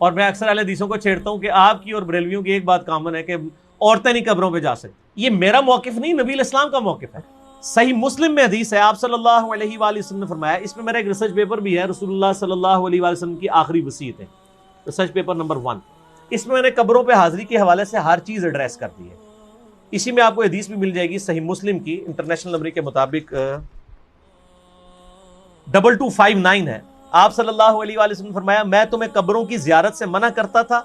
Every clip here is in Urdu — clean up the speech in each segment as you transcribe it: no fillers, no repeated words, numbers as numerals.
اور میں اکثر اہل حدیثوں کو چھیڑتا ہوں کہ آپ کی اور بریلویوں کی ایک بات کامن ہے کہ عورتیں نہیں قبروں پہ جا سکتی. یہ میرا موقف نہیں، نبی علیہ السلام کا موقف ہے. صحیح مسلم میں حدیث ہے، آپ صلی اللہ علیہ وآلہ وسلم نے فرمایا، اس میں میرا ایک ریسرچ پیپر بھی ہے، رسول اللہ صلی اللہ علیہ وآلہ وسلم کی آخری وصیت ہے، ریسرچ پیپر نمبر 1. اس میں نے قبروں پہ حاضری کے حوالے سے ہر چیز ایڈریس کر دی ہے. اسی میں آپ کو حدیث بھی مل جائے گی صحیح مسلم کی، انٹرنیشنل نمبر کے مطابق 2259 ہے. آپ صلی اللہ علیہ وآلہ وسلم نے فرمایا، میں تمہیں قبروں کی زیارت سے منع کرتا تھا،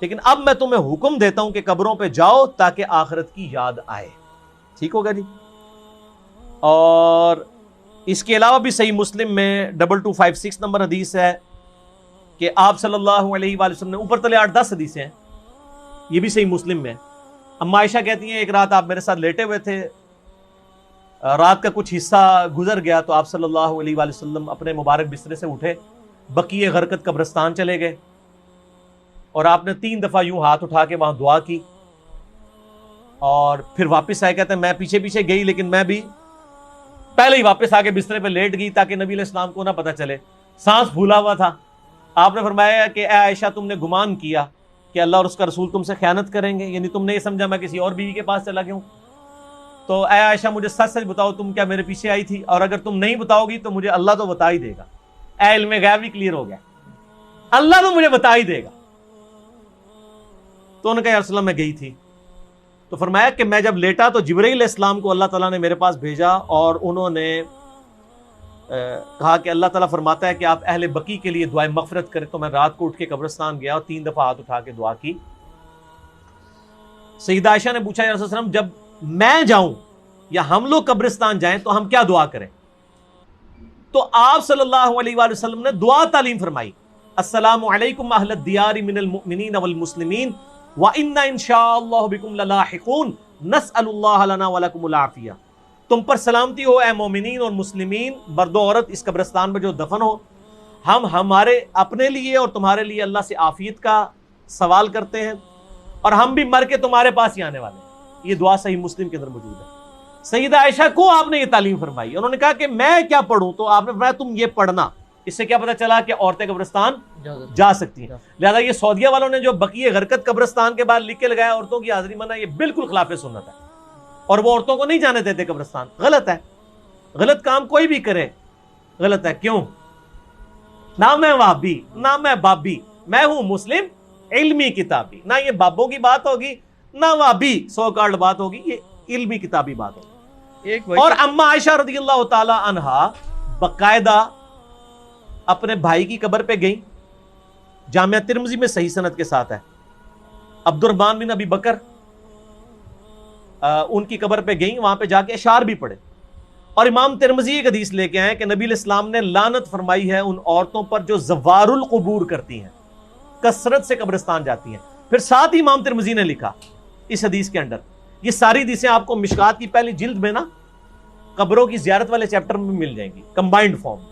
لیکن اب میں تمہیں حکم دیتا ہوں کہ قبروں پہ جاؤ تاکہ آخرت کی یاد آئے. ٹھیک ہوگا جی. اور اس کے علاوہ بھی صحیح مسلم میں 2256 نمبر حدیث ہے کہ آپ صلی اللہ علیہ وآلہ وسلم نے، اوپر تلے 8-10 حدیثیں ہیں، یہ بھی صحیح مسلم میں. اما عائشہ کہتی ہیں ایک رات آپ میرے ساتھ لیٹے ہوئے تھے، رات کا کچھ حصہ گزر گیا تو آپ صلی اللہ علیہ وآلہ وسلم اپنے مبارک بسترے سے اٹھے، بقیع غرقد قبرستان چلے گئے، اور آپ نے 3 دفعہ یوں ہاتھ اٹھا کے وہاں دعا کی اور پھر واپس آئے. کہتے ہیں میں پیچھے پیچھے گئی، لیکن میں بھی پہلے ہی واپس آ کے بسترے پہ لیٹ گئی تاکہ نبی علیہ السلام کو نہ پتہ چلے. سانس پھولا ہوا تھا. آپ نے فرمایا کہ اے عائشہ، تم نے گمان کیا کہ اللہ اور اس کا رسول تم سے خیانت کریں گے، یعنی تم نے یہ سمجھا میں کسی اور بیوی کے پاس چلا گیا ہوں. تو اے عائشہ مجھے سچ سچ بتاؤ، تم کیا میرے پیچھے آئی تھی؟ اور اگر تم نہیں بتاؤ گی تو مجھے اللہ تو بتا ہی دے گا. اے علم غیب بھی کلیئر ہو گیا، اللہ تو مجھے بتا ہی دے گا. تو انہوں نے کہا یا رسول اللہ میں گئی تھی. تو فرمایا کہ میں جب لیٹا تو جبرائیل علیہ السلام کو اللہ تعالیٰ نے میرے پاس بھیجا، اور انہوں نے کہا کہ اللہ تعالیٰ فرماتا ہے کہ آپ اہل بقیع کے لیے دعائے مغفرت کریں. تو میں رات کو اٹھ کے قبرستان گیا اور 3 دفعہ ہاتھ اٹھا کے دعا کی. سیدہ عائشہ نے پوچھا یا رسول اللہ علیہ وسلم، جب میں جاؤں یا ہم لوگ قبرستان جائیں تو ہم کیا دعا کریں؟ تو آپ صلی اللہ علیہ وآلہ وسلم نے دعا تعلیم فرمائی، السلام علیکم اہل الدیار من المؤمنین والمسلمین وَإِنَّا إِن شَاءَ اللَّهُ بِكُمْ لَلَاحِقُونَ نَسْأَلُ اللَّهَ لَنَا وَلَكُمُ الْعَافِيَةَ. تم پر سلامتی ہو اے مومنین اور مسلمین، مرد و عورت اس قبرستان میں جو دفن ہو. ہم ہمارے اپنے لیے اور تمہارے لیے اللہ سے عافیت کا سوال کرتے ہیں، اور ہم بھی مر کے تمہارے پاس ہی آنے والے ہیں. یہ دعا صحیح مسلم کے اندر موجود ہے. سیدہ عائشہ کو آپ نے یہ تعلیم فرمائی. انہوں نے کہا کہ میں کیا پڑھوں؟ تو آپ نے فرمایا تم یہ پڑھنا. اس سے کیا پتہ چلا کہ عورتیں قبرستان جا سکتی ہیں. لہذا یہ سعودیہ والوں نے جو بقیع غرقد قبرستان کے بعد لکھ کے لگایا عورتوں کی حاضری منع، یہ بالکل خلاف سنت ہے، اور وہ عورتوں کو نہیں جانے دیتے قبرستان. غلط ہے. غلط کام کوئی بھی کرے غلط ہے. کیوں؟ نہ میں وہابی نہ میں بابی، میں ہوں مسلم علمی کتابی. نہ یہ بابوں کی بات ہوگی نہ وہابی سو کارڈ بات ہوگی، یہ علمی کتابی بات ہوگی. اور اما عائشہ رضی اللہ تعالی عنہا باقاعدہ اپنے بھائی کی قبر پہ گئیں. جامعہ ترمذی میں صحیح سند کے ساتھ ہے. عبد الرحمن بن ابی بکر ان کی قبر پہ گئیں، وہاں پہ جا کے اشعار بھی پڑھے. اور امام ترمذی ایک حدیث لے کے آئے کہ نبی علیہ السلام نے لعنت فرمائی ہے ان عورتوں پر جو زوار القبور کرتی ہیں، کثرت سے قبرستان جاتی ہیں. پھر ساتھ ہی امام ترمذی نے لکھا اس حدیث کے اندر، یہ ساری حدیثیں آپ کو مشکات کی پہلی جلد میں نا قبروں کی زیارت والے چیپٹر میں مل جائیں گی کمبائنڈ فارم میں.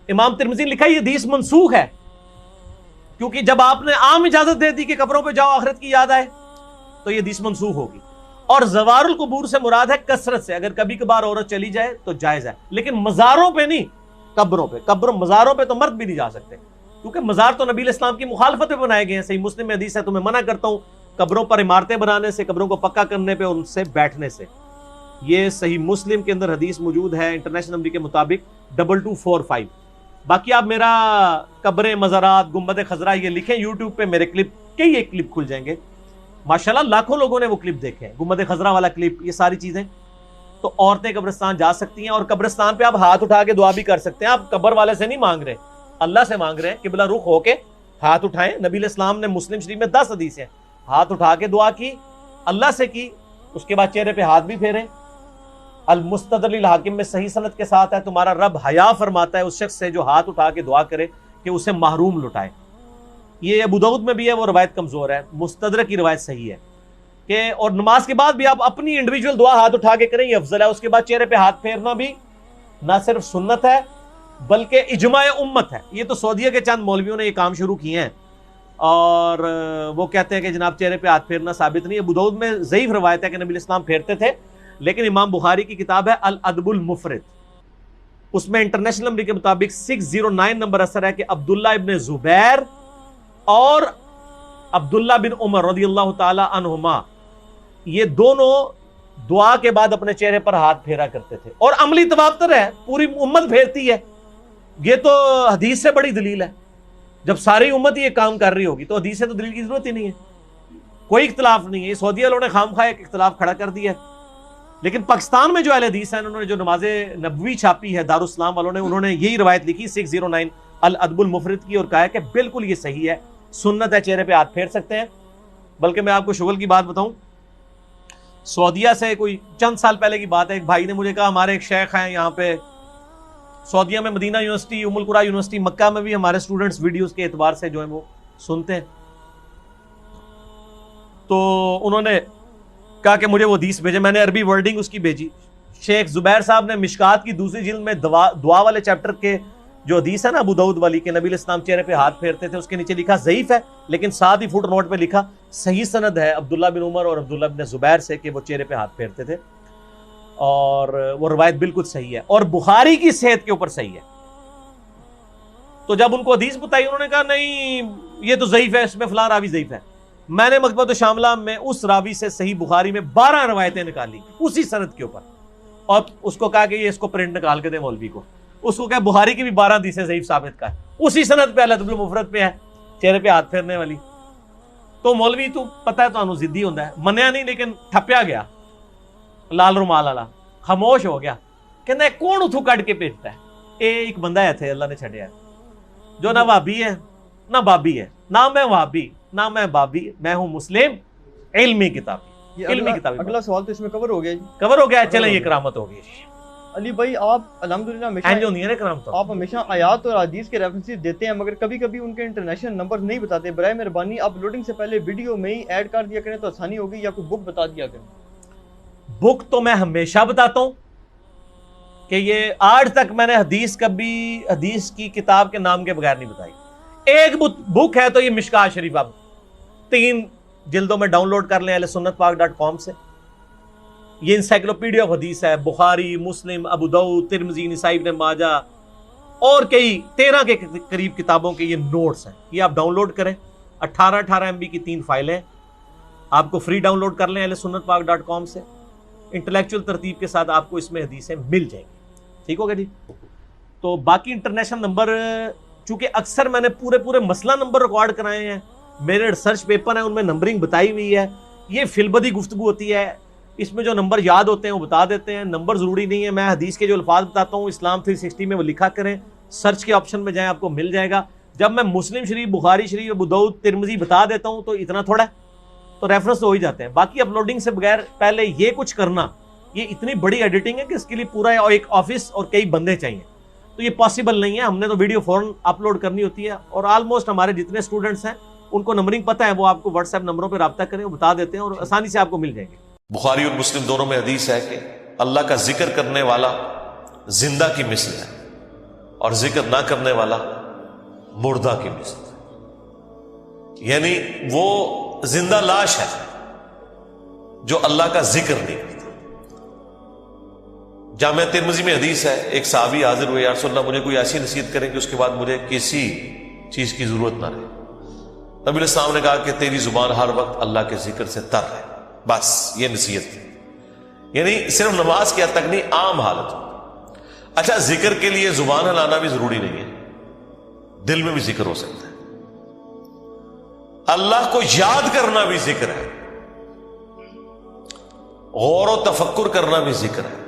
امام ترمذی نے لکھا یہ حدیث منسوخ ہے، کیونکہ جب آپ نے عام اجازت دے دی کہ قبروں پہ جاؤ آخرت کی یاد آئے تو یہ حدیث منسوخ ہوگی. اور زوار القبور سے مراد ہے کثرت سے. اگر کبھی کبھار عورت چلی جائے تو جائز ہے، لیکن مزاروں پہ نہیں، قبروں پہ. مزاروں پہ تو مرد بھی نہیں جا سکتے، کیونکہ مزار تو نبی علیہ السلام کی مخالفت پہ بنائے گئے ہیں. صحیح مسلم میں حدیث ہے، تمہیں منع کرتا ہوں قبروں پر عمارتیں بنانے سے، قبروں کو پکا کرنے پہ، ان سے بیٹھنے سے. یہ صحیح مسلم کے اندر حدیث موجود ہے انٹرنیشنل نمبر کے مطابق 2245. باقی آپ میرا قبریں، مزارات، گنبد خضرا یہ لکھیں یوٹیوب پہ، میرے کلپ کئی ایک کلپ کھل جائیں گے. ماشاءاللہ لاکھوں لوگوں نے وہ کلپ دیکھے ہیں، گنبد خضرا والا کلپ، یہ ساری چیزیں. تو عورتیں قبرستان جا سکتی ہیں، اور قبرستان پہ آپ ہاتھ اٹھا کے دعا بھی کر سکتے ہیں. آپ قبر والے سے نہیں مانگ رہے، اللہ سے مانگ رہے ہیں. قبلہ رخ ہو کے ہاتھ اٹھائیں. نبی علیہ السلام نے مسلم شریف میں 10 حدیث ہیں، ہاتھ اٹھا کے دعا کی، اللہ سے کی، اس کے بعد چہرے پہ ہاتھ بھی پھیریں. المستدرک الحاکم میں صحیح سند کے ساتھ ہے، تمہارا رب حیا فرماتا ہے اس شخص سے جو ہاتھ اٹھا کے دعا کرے کہ اسے محروم لٹائے. یہ ابو داؤد میں بھی ہے، وہ روایت کمزور ہے. مستدرک کی روایت صحیح ہے کہ اور نماز کے بعد بھی آپ اپنی انڈیویجول دعا ہاتھ اٹھا کے کریں، یہ افضل ہے. اس کے بعد چہرے پہ ہاتھ پھیرنا بھی نہ صرف سنت ہے بلکہ اجماع امت ہے. یہ تو سعودیہ کے چند مولویوں نے یہ کام شروع کیے ہیں، اور وہ کہتے ہیں کہ جناب چہرے پہ ہاتھ پھیرنا ثابت نہیں. ابو داؤد میں ضعیف روایت ہے کہ نبی علیہ السلام پھیرتے تھے، لیکن امام بخاری کی کتاب ہے الادب المفرد، اس میں انٹرنیشنل نمبر کے مطابق 609 نمبر اثر ہے کہ عبداللہ ابن زبیر اور عبداللہ بن عمر رضی اللہ تعالی عنہما یہ دونوں دعا کے بعد اپنے چہرے پر ہاتھ پھیرا کرتے تھے، اور عملی تواتر ہے، پوری امت پھیرتی ہے، یہ تو حدیث سے بڑی دلیل ہے۔ جب ساری امت یہ کام کر رہی ہوگی تو حدیث سے تو دلیل کی ضرورت ہی نہیں ہے، کوئی اختلاف نہیں ہے۔ سعودی والوں نے خام خواہ ایک اختلاف کھڑا کر دیا ہے، لیکن پاکستان میں جو اہل حدیث ہیں انہوں نے جو نماز نبوی چھاپی ہے دارالاسلام والوں نے، انہوں نے یہی روایت لکھی 609 الادب المفرد کی، اور کہا ہے کہ بالکل یہ صحیح ہے، سنت ہے، چہرے پہ ہاتھ پھیر سکتے ہیں۔ بلکہ میں آپ کو شغل کی بات بتاؤں، سعودیہ سے کوئی چند سال پہلے کی بات ہے، ایک بھائی نے مجھے کہا ہمارے ایک شیخ ہیں یہاں پہ سعودیہ میں، مدینہ یونیورسٹی، ام القریٰ یونیورسٹی مکہ میں بھی ہمارے اسٹوڈنٹس ویڈیوز کے اعتبار سے جو ہیں وہ سنتے ہیں، تو انہوں نے کہا کہ مجھے وہ حدیث بھیجے، میں نے عربی ورڈنگ اس کی بھیجی۔ شیخ زبیر صاحب نے مشکات کی دوسری جلد میں دعا والے چیپٹر کے جو حدیث ہے نا ابو داؤد والی کہ نبی علیہ السلام چہرے پہ ہاتھ پھیرتے تھے، اس کے نیچے لکھا ضعیف ہے، لیکن ساتھ ہی فٹ نوٹ پہ لکھا صحیح سند ہے عبداللہ بن عمر اور عبداللہ بن زبیر سے کہ وہ چہرے پہ ہاتھ پھیرتے تھے، اور وہ روایت بالکل صحیح ہے اور بخاری کی صحت کے اوپر صحیح ہے۔ تو جب ان کو حدیث بتائی انہوں نے کہا نہیں یہ تو ضعیف ہے، اس میں فلاں راوی ضعیف ہے۔ میں نے مکتبۃ الشاملہ میں اس راوی سے صحیح بخاری میں 12 روایتیں نکالی اسی سند کے اوپر، اور اس کو کہا کہ یہ اس کو پرنٹ نکال کے دے مولوی کو، اس کو کہا بخاری کی بھی 12 حدیثیں ضعیف ثابت کا ہے، اسی سند پہ الادب المفرد پہ ہے چہرے پہ ہاتھ پھیرنے والی۔ تو مولوی تو پتہ ہے تو ضدی ہوتا ہے، منیا نہیں لیکن تھپیا گیا لال رومال والا، خاموش ہو گیا، کہنا کون اتھو کٹ کے بھیجتا ہے؟ ایک بندہ ہے تھے اللہ نے چھڑیا جو نہ وہابی ہے نہ بابی ہے، نہ میں وہابی نہ میں بابی، میں ہوں مسلم علمی کتابی، علمی کتابی۔ اگلا سوال تو اس میں کور ہو گیا جی، کور ہو گیا، چلیں یہ کرامت ہوگی علی بھائی آپ الحمدللہ آپ ہمیشہ آیات اور حدیث کے ریفرنسز دیتے ہیں، مگر کبھی کبھی ان کے انٹرنیشنل نمبر نہیں بتاتے، برائے مہربانی آپ لوڈنگ سے پہلے ویڈیو میں ہی ایڈ کر دیا کریں تو آسانی ہوگی، یا کوئی بک بتا دیا کریں۔ بک تو میں ہمیشہ بتاتا ہوں کہ یہ آج تک میں نے حدیث کبھی حدیث کی کتاب کے نام کے بغیر نہیں بتائی۔ ایک بک ہے تو یہ مشکات شریف، آپ 3 جلدوں میں ڈاؤن لوڈ کر لیں اہل سنت پاک.com سے، یہ انسائکلوپیڈیا آف حدیث ہے، بخاری، مسلم، ابو داؤد، ترمذی، نسائی، ابن ماجہ اور کئی 13 کے قریب کتابوں کے یہ نوٹس ہیں، یہ آپ ڈاؤن لوڈ کریں، 18 MB کی 3 فائلیں آپ کو فری ڈاؤن لوڈ کر لیں اہل سنت پاک.com سے، انٹلیکچوئل ترتیب کے ساتھ آپ کو اس میں حدیثیں مل جائیں گی، ٹھیک ہوگا جی۔ تو باقی انٹرنیشنل نمبر چونکہ اکثر میں نے پورے مسئلہ نمبر ریکارڈ کرائے ہیں، میرے ریسرچ پیپر ہیں ان میں نمبرنگ بتائی ہوئی ہے، یہ فی البدی گفتگو ہوتی ہے، اس میں جو نمبر یاد ہوتے ہیں وہ بتا دیتے ہیں، نمبر ضروری نہیں ہے، میں حدیث کے جو الفاظ بتاتا ہوں اسلام 360 میں وہ لکھا کریں، سرچ کے آپشن میں جائیں آپ کو مل جائے گا۔ جب میں مسلم شریف، بخاری شریف، ابو داؤد، ترمذی بتا دیتا ہوں تو اتنا تھوڑا ہے، تو ریفرنس ہو ہی جاتے ہیں۔ باقی اپلوڈنگ سے بغیر پہلے یہ کچھ کرنا، یہ اتنی بڑی ایڈیٹنگ ہے کہ اس کے لیے پورا ایک آفس اور کئی بندے چاہیے، تو یہ پاسبل نہیں ہے، ہم نے تو ویڈیو فوراً اپلوڈ کرنی ہوتی ہے، اور آلموسٹ ہمارے جتنے اسٹوڈنٹس ہیں ان کو نمبرنگ پتہ ہے، وہ آپ کو واٹس ایپ نمبروں پہ رابطہ کریں، وہ بتا دیتے ہیں اور آسانی سے آپ کو مل جائیں گے۔ بخاری اور مسلم دونوں میں حدیث ہے کہ اللہ کا ذکر کرنے والا زندہ کی مثل ہے اور ذکر نہ کرنے والا مردہ کی مثل ہے، یعنی وہ زندہ لاش ہے جو اللہ کا ذکر نہیں کرتا۔ جامع ترمذی میں حدیث ہے، ایک صحابی حاضر ہوئے، یا رسول اللہ مجھے کوئی ایسی نصیحت کریں کہ اس کے بعد مجھے کسی چیز کی ضرورت نہ رہے۔ نبی علیہ السلام نے کہا کہ تیری زبان ہر وقت اللہ کے ذکر سے تر ہے، بس یہ نصیحت تھی، یعنی صرف نماز کی حد تک نہیں، عام حالت۔ اچھا، ذکر کے لیے زبان ہلانا بھی ضروری نہیں ہے، دل میں بھی ذکر ہو سکتا ہے، اللہ کو یاد کرنا بھی ذکر ہے، غور و تفکر کرنا بھی ذکر ہے۔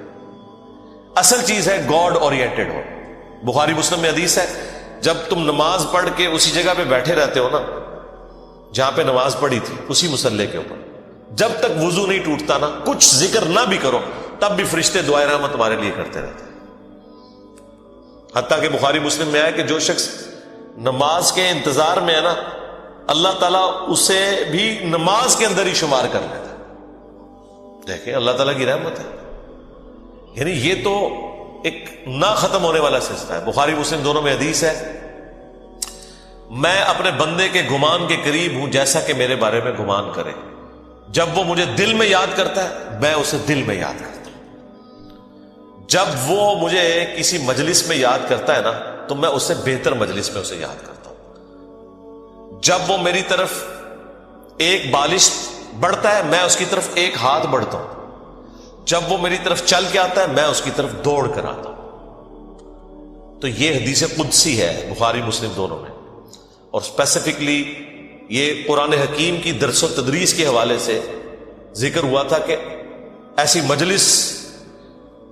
اصل چیز ہے گاڈ اورینٹڈ ہو۔ بخاری مسلم میں حدیث ہے، جب تم نماز پڑھ کے اسی جگہ پہ بیٹھے رہتے ہو نا جہاں پہ نماز پڑھی تھی، اسی مصلے کے اوپر، جب تک وضو نہیں ٹوٹتا نا، کچھ ذکر نہ بھی کرو، تب بھی فرشتے دعائے رحمت تمہارے لیے کرتے رہتے ہیں۔ حتیٰ کہ بخاری مسلم میں آیا کہ جو شخص نماز کے انتظار میں ہے نا، اللہ تعالیٰ اسے بھی نماز کے اندر ہی شمار کر لیتا ہے۔ دیکھیں اللہ تعالیٰ کی رحمت ہے، یعنی یہ تو ایک نہ ختم ہونے والا سلسلہ ہے۔ بخاری مسلم دونوں میں حدیث ہے، میں اپنے بندے کے گمان کے قریب ہوں جیسا کہ میرے بارے میں گمان کرے، جب وہ مجھے دل میں یاد کرتا ہے میں اسے دل میں یاد کرتا ہوں، جب وہ مجھے کسی مجلس میں یاد کرتا ہے نا تو میں اس سے بہتر مجلس میں اسے یاد کرتا ہوں. جب وہ میری طرف ایک بالش بڑھتا ہے میں اس کی طرف ایک ہاتھ بڑھتا ہوں. جب وہ میری طرف چل کے آتا ہے میں اس کی طرف دوڑ کر آتا ہوں. تو یہ حدیث قدسی ہے بخاری مسلم دونوں میں, اور اسپیسیفکلی یہ قرآن حکیم کی درس و تدریس کے حوالے سے ذکر ہوا تھا کہ ایسی مجلس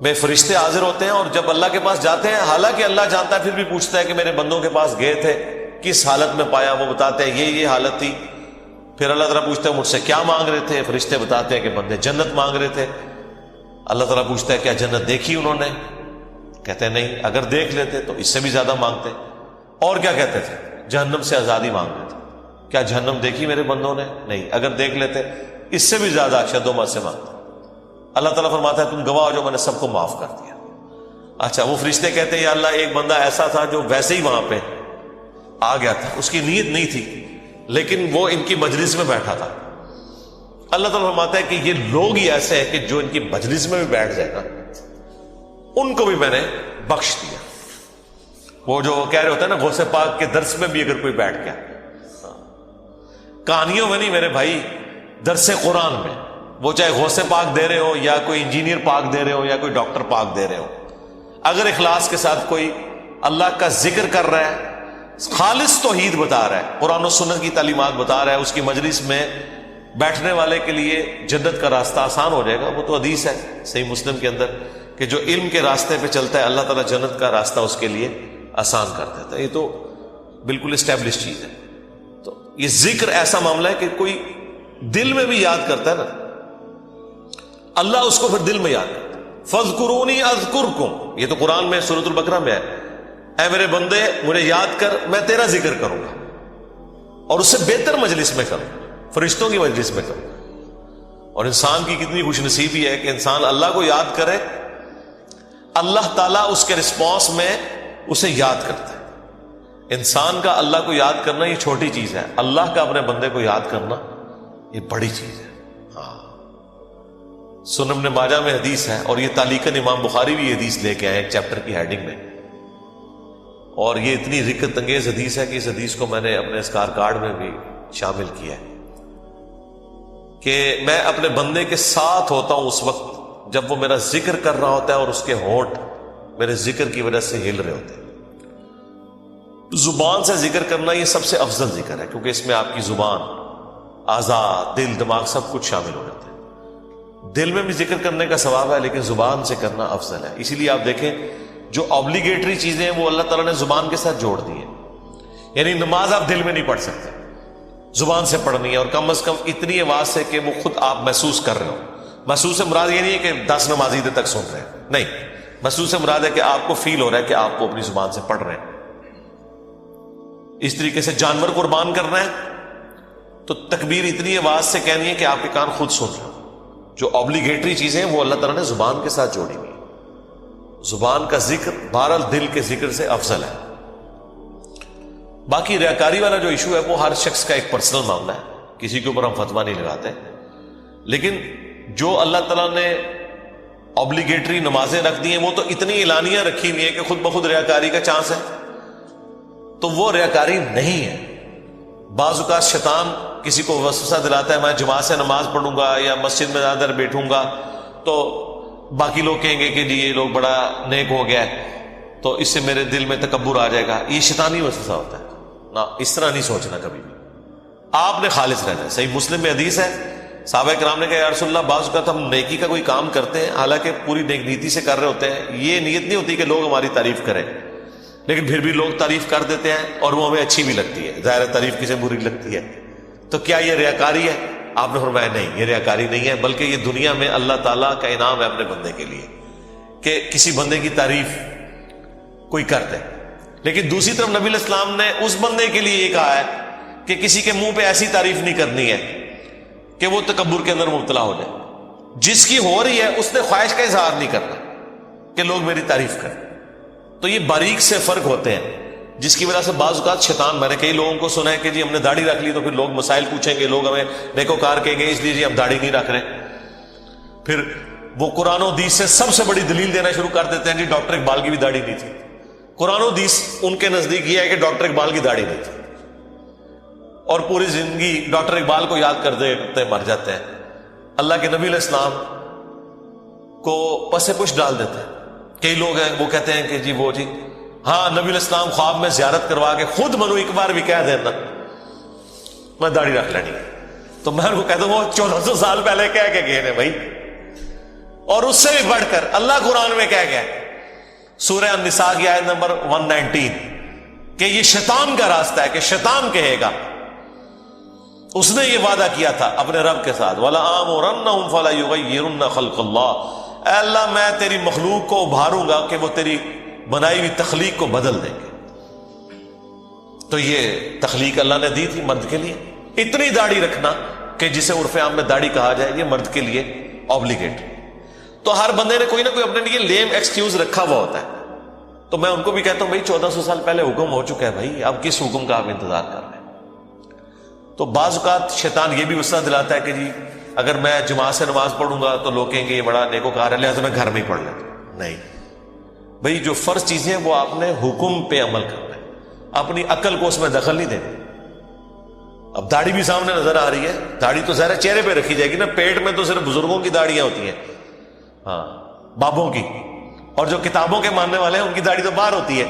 میں فرشتے حاضر ہوتے ہیں اور جب اللہ کے پاس جاتے ہیں, حالانکہ اللہ جانتا ہے, پھر بھی پوچھتا ہے کہ میرے بندوں کے پاس گئے تھے کس حالت میں پایا. وہ بتاتے ہیں یہ حالت تھی. پھر اللہ تعالیٰ پوچھتا ہے مجھ سے کیا مانگ رہے تھے, فرشتے بتاتے ہیں کہ بندے جنت مانگ رہے تھے. اللہ تعالیٰ پوچھتا ہے کیا جنت دیکھی انہوں نے, کہتے ہیں نہیں, اگر دیکھ لیتے تو اس سے بھی زیادہ مانگتے. اور کیا کہتے تھے, جہنم سے آزادی مانگ رہے تھے. کیا جہنم دیکھی میرے بندوں نے, نہیں, اگر دیکھ لیتے اس سے بھی زیادہ شد و مت سے مانگتے. اللہ تعالیٰ فرماتا ہے تم گواہ ہو جو میں نے سب کو معاف کر دیا. اچھا, وہ فرشتے کہتے ہیں یا اللہ ایک بندہ ایسا تھا جو ویسے ہی وہاں پہ آ گیا تھا, اس کی نیت نہیں تھی لیکن وہ ان کی مجلس میں بیٹھا تھا. اللہ تعالیٰ فرماتا ہے کہ یہ لوگ ہی ایسے ہیں کہ جو ان کی مجلس میں بھی بیٹھ جائے گا ان کو بھی میں نے بخش دیا. وہ جو کہہ رہے ہوتے ہیں نا غوث پاک کے درس میں بھی اگر کوئی بیٹھ گیا, کہانیوں میں نہیں میرے بھائی, درس قرآن میں, وہ چاہے غوث پاک دے رہے ہو یا کوئی انجینئر پاک دے رہے ہو یا کوئی ڈاکٹر پاک دے رہے ہو, اگر اخلاص کے ساتھ کوئی اللہ کا ذکر کر رہا ہے, خالص توحید بتا رہا ہے, قرآن و سنت کی تعلیمات بتا رہا ہے, اس کی مجلس میں بیٹھنے والے کے لیے جنت کا راستہ آسان ہو جائے گا. وہ تو حدیث ہے صحیح مسلم کے اندر کہ جو علم کے راستے پہ چلتا ہے اللہ تعالیٰ جنت کا راستہ اس کے لیے آسان کر دیتا ہے. یہ تو بالکل اسٹیبلش چیز ہے. تو یہ ذکر ایسا معاملہ ہے کہ کوئی دل میں بھی یاد کرتا ہے نا, اللہ اس کو پھر دل میں یاد کرتا ہے. فَاذْكُرُونِي أَذْكُرْكُمْ, یہ تو قرآن میں سورۃ البقرہ میں ہے, اے میرے بندے مجھے یاد کر میں تیرا ذکر کروں گا, اور اس سے بہتر مجلس میں کروں, فرشتوں کی مجلس میں کروں. اور انسان کی کتنی خوش نصیبی ہے کہ انسان اللہ کو یاد کرے, اللہ تعالیٰ اس کے رسپانس میں اسے یاد کرتا ہے. انسان کا اللہ کو یاد کرنا یہ چھوٹی چیز ہے, اللہ کا اپنے بندے کو یاد کرنا یہ بڑی چیز ہے. ہاں, سنن ابن ماجہ میں حدیث ہے, اور یہ تعلیقاً امام بخاری بھی یہ حدیث لے کے آئے ایک چیپٹر کی ہیڈنگ میں, اور یہ اتنی رکت انگیز حدیث ہے کہ اس حدیث کو میں نے اپنے اسکار کارڈ میں بھی شامل کیا ہے کہ میں اپنے بندے کے ساتھ ہوتا ہوں اس وقت جب وہ میرا ذکر کر رہا ہوتا ہے اور اس کے ہونٹ میرے ذکر کی وجہ سے ہل رہے ہوتے ہیں. زبان سے ذکر کرنا یہ سب سے افضل ذکر ہے, کیونکہ اس میں آپ کی زبان, اعضاء, دل, دماغ سب کچھ شامل ہو جاتے ہیں. دل میں بھی ذکر کرنے کا ثواب ہے لیکن زبان سے کرنا افضل ہے. اسی لیے آپ دیکھیں جو آبلیگیٹری چیزیں ہیں وہ اللہ تعالیٰ نے زبان کے ساتھ جوڑ دی ہیں. یعنی نماز آپ دل میں نہیں پڑھ سکتے, زبان سے پڑھنی ہے, اور کم از کم اتنی آواز سے کہ وہ خود آپ محسوس کر رہے ہو. محسوس سے مراد یہ نہیں ہے کہ 10 نمازی دیر تک سن رہے ہیں, نہیں, محسوس سے مراد ہے کہ آپ کو فیل ہو رہا ہے کہ آپ کو اپنی زبان سے پڑھ رہے ہیں. اس طریقے سے جانور قربان کرنا ہے تو تکبیر اتنی آواز سے کہنی ہے کہ آپ کے کان خود سن رہے ہو. جو آبلیگیٹری چیزیں ہیں وہ اللہ تعالیٰ نے زبان کے ساتھ جوڑی ہوئی. زبان کا ذکر بہرحال دل کے ذکر سے افضل ہے. باقی ریاکاری والا جو ایشو ہے وہ ہر شخص کا ایک پرسنل معاملہ ہے, کسی کے اوپر ہم فتویٰ نہیں لگاتے, لیکن جو اللہ تعالیٰ نے آبلیگیٹری نمازیں رکھ دی ہیں وہ تو اتنی اعلانیاں رکھی ہوئی ہیں کہ خود بخود ریاکاری کا چانس ہے, تو وہ ریاکاری نہیں ہے. بعض اوقات شیطان کسی کو وسوسہ دلاتا ہے میں جماعت سے نماز پڑھوں گا یا مسجد میں زیادہ دیر بیٹھوں گا تو باقی لوگ کہیں گے کہ جی یہ لوگ بڑا نیک ہو گیا ہے تو اس سے میرے دل میں تکبر آ جائے گا. یہ شیطانی وسوسہ ہوتا ہے نا, اس طرح نہیں سوچنا کبھی بھی. آپ نے خالص رہنا ہے. صحیح مسلم میں حدیث ہے, صحابہ کرام نے کہا یا رسول اللہ بعض اوقات ہم نیکی کا کوئی کام کرتے ہیں حالانکہ پوری نیک نیتی سے کر رہے ہوتے ہیں, یہ نیت نہیں ہوتی کہ لوگ ہماری تعریف کریں, لیکن پھر بھی لوگ تعریف کر دیتے ہیں اور وہ ہمیں اچھی بھی لگتی ہے. ظاہر تعریف کسے بری لگتی ہے, تو کیا یہ ریاکاری ہے؟ آپ نے فرمایا نہیں, یہ ریاکاری نہیں ہے, بلکہ یہ دنیا میں اللہ تعالیٰ کا انعام ہے اپنے بندے کے لیے کہ کسی بندے کی تعریف کوئی کر دے. لیکن دوسری طرف نبی علیہ السلام نے اس بندے کے لیے یہ کہا ہے کہ کسی کے منہ پہ ایسی تعریف نہیں کرنی ہے کہ وہ تکبر کے اندر مبتلا ہو جائے. جس کی ہو رہی ہے اس نے خواہش کا اظہار نہیں کرنا کہ لوگ میری تعریف کریں. تو یہ باریک سے فرق ہوتے ہیں جس کی وجہ سے بعض اوقات شیطان, میں نے کئی لوگوں کو سنا ہے کہ جی ہم نے داڑھی رکھ لی تو پھر لوگ مسائل پوچھیں گے, لوگ ہمیں نیکوکار کہیں گے, اس لیے جی ہم داڑھی نہیں رکھ رہے. پھر وہ قرآن و حدیث سے سب سے بڑی دلیل دینا شروع کر دیتے ہیں جی ڈاکٹر اقبال کی بھی داڑھی نہیں تھی. قرآن و حدیث ان کے نزدیک یہ ہے کہ ڈاکٹر اقبال کی داڑھی نہیں تھی, اور پوری زندگی ڈاکٹر اقبال کو یاد کرتے مر جاتے ہیں. اللہ کے نبی علیہ السلام کو پس پش ڈال دیتے ہیں. کئی لوگ ہیں وہ کہتے ہیں کہ جی وہ جی ہاں نبی علیہ السلام خواب میں زیارت کروا کے خود منو ایک بار بھی کہہ دینا میں داڑھی رکھ لینی ہے, تو میں ان کو کہتا ہوں وہ 1400 سال پہلے کہہ کے گئے ہیں بھائی. اور اس سے بھی بڑھ کر اللہ قرآن میں کہہ گیا سورہ النساء کی آیت نمبر 119 کہ یہ شیطان کا راستہ ہے, کہ شیطان کہے گا. اس نے یہ وعدہ کیا تھا اپنے رب کے ساتھ وَلَآمُرَنَّهُمْ فَلَيُغَيِّرُنَّ خَلْقَ اللَّهِ, اے اللہ میں تیری مخلوق کو ابھاروں گا کہ وہ تیری بنائی ہوئی تخلیق کو بدل دیں گے. تو یہ تخلیق اللہ نے دی تھی مرد کے لیے. اتنی داڑھی رکھنا کہ جسے عرف عام میں داڑھی کہا جائے یہ مرد کے لیے اوبلیگیٹ. تو ہر بندے نے کوئی نہ کوئی اپنے لیے لیم ایکسکیوز رکھا ہوا ہوتا ہے. تو میں ان کو بھی کہتا ہوں بھائی 1400 سال پہلے حکم ہو چکا ہے بھائی, اب کس حکم کا آپ انتظار کر رہے ہیں. تو بعض اوقات شیطان یہ بھی وسوسہ دلاتا ہے کہ جی اگر میں جماعت سے نماز پڑھوں گا تو لوگ کہیں گے یہ بڑا نیکوکار ہے لہٰذا میں گھر میں ہی پڑھ لیتا ہوں. نہیں بھائی, جو فرض چیزیں ہیں وہ آپ نے حکم پہ عمل کرنا ہے, اپنی عقل کو اس میں دخل نہیں دینا. اب داڑھی بھی سامنے نظر آ رہی ہے, داڑھی تو ظاہر چہرے پہ رکھی جائے گی نا, پیٹ میں تو صرف بزرگوں کی داڑیاں ہوتی ہیں, ہاں بابوں کی, اور جو کتابوں کے ماننے والے ہیں ان کی داڑھی تو باہر ہوتی ہے,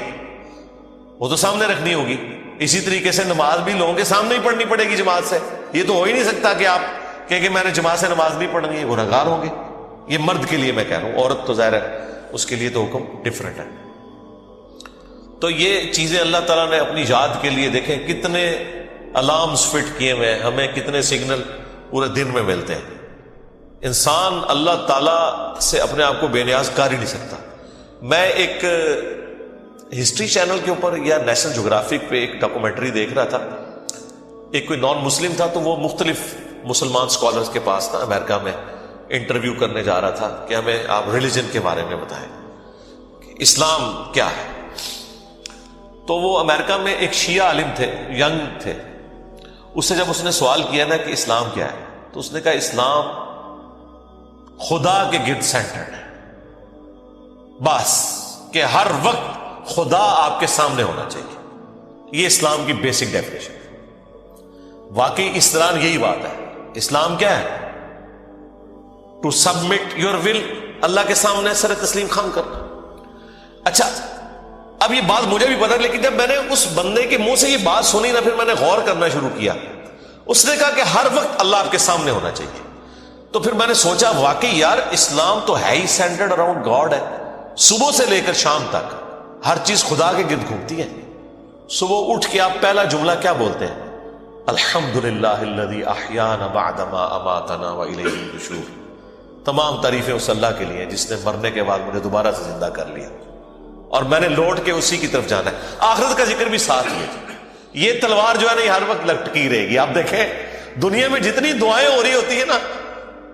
وہ تو سامنے رکھنی ہوگی. اسی طریقے سے نماز بھی لوگوں کے سامنے ہی پڑھنی پڑے گی جماعت سے. یہ تو ہو ہی نہیں سکتا کہ آپ کہ میں نے جماعت سے نماز نہیں پڑھنی ہے, گنہگار ہوں گے. یہ مرد کے لیے میں کہہ رہا ہوں, عورت تو ظاہر ہے اس کے لیے تو حکم ڈفرینٹ ہے. تو یہ چیزیں اللہ تعالیٰ نے اپنی یاد کے لیے دیکھیں کتنے الارمز فٹ کیے ہوئے ہیں, ہمیں کتنے سگنل پورے دن میں ملتے ہیں. انسان اللہ تعالیٰ سے اپنے آپ کو بے نیاز کر ہی نہیں سکتا. میں ایک ہسٹری چینل کے اوپر یا نیشنل جغرافک پہ ایک ڈاکومنٹری دیکھ رہا تھا. ایک کوئی نان مسلم تھا تو وہ مختلف مسلمان اسکالرس کے پاس تھا امریکہ میں, انٹرویو کرنے جا رہا تھا کہ ہمیں آپ ریلیجن کے بارے میں بتائیں کہ اسلام کیا ہے. تو وہ امریکہ میں ایک شیعہ عالم تھے, ینگ تھے. اس سے جب اس نے سوال کیا نا کہ اسلام کیا ہے, تو اس نے کہا اسلام خدا کے گرد سینٹرڈ ہے, بس کہ ہر وقت خدا آپ کے سامنے ہونا چاہیے. یہ اسلام کی بیسک ڈیفینیشن ہے. واقعی اس طرح یہی بات ہے. اسلام کیا ہے؟ ٹو سبمٹ یور ول, اللہ کے سامنے سر تسلیم خم کرنا. اچھا اب یہ بات مجھے بھی پتا, لیکن جب میں نے اس بندے کے منہ سے یہ بات سنی نا, پھر میں نے غور کرنا شروع کیا. اس نے کہا کہ ہر وقت اللہ آپ کے سامنے ہونا چاہیے. تو پھر میں نے سوچا واقعی یار اسلام تو ہے ہی سینٹرڈ اراؤنڈ گاڈ ہے. صبح سے لے کر شام تک ہر چیز خدا کے گرد گھومتی ہے. صبح اٹھ کے آپ پہلا جملہ کیا بولتے ہیں؟ الحمدللہ الذی احیانا بعد ما اماتنا والیہ النشور. تمام تعریفیں اس اللہ کے لیے جس نے مرنے کے بعد مجھے دوبارہ سے زندہ کر لیا, اور میں نے لوٹ کے اسی کی طرف جانا ہے. آخرت کا ذکر بھی ساتھ ہی ہے. یہ تلوار جو ہے نا یہ ہر وقت لٹکی رہے گی. آپ دیکھیں دنیا میں جتنی دعائیں ہو رہی ہوتی ہیں نا,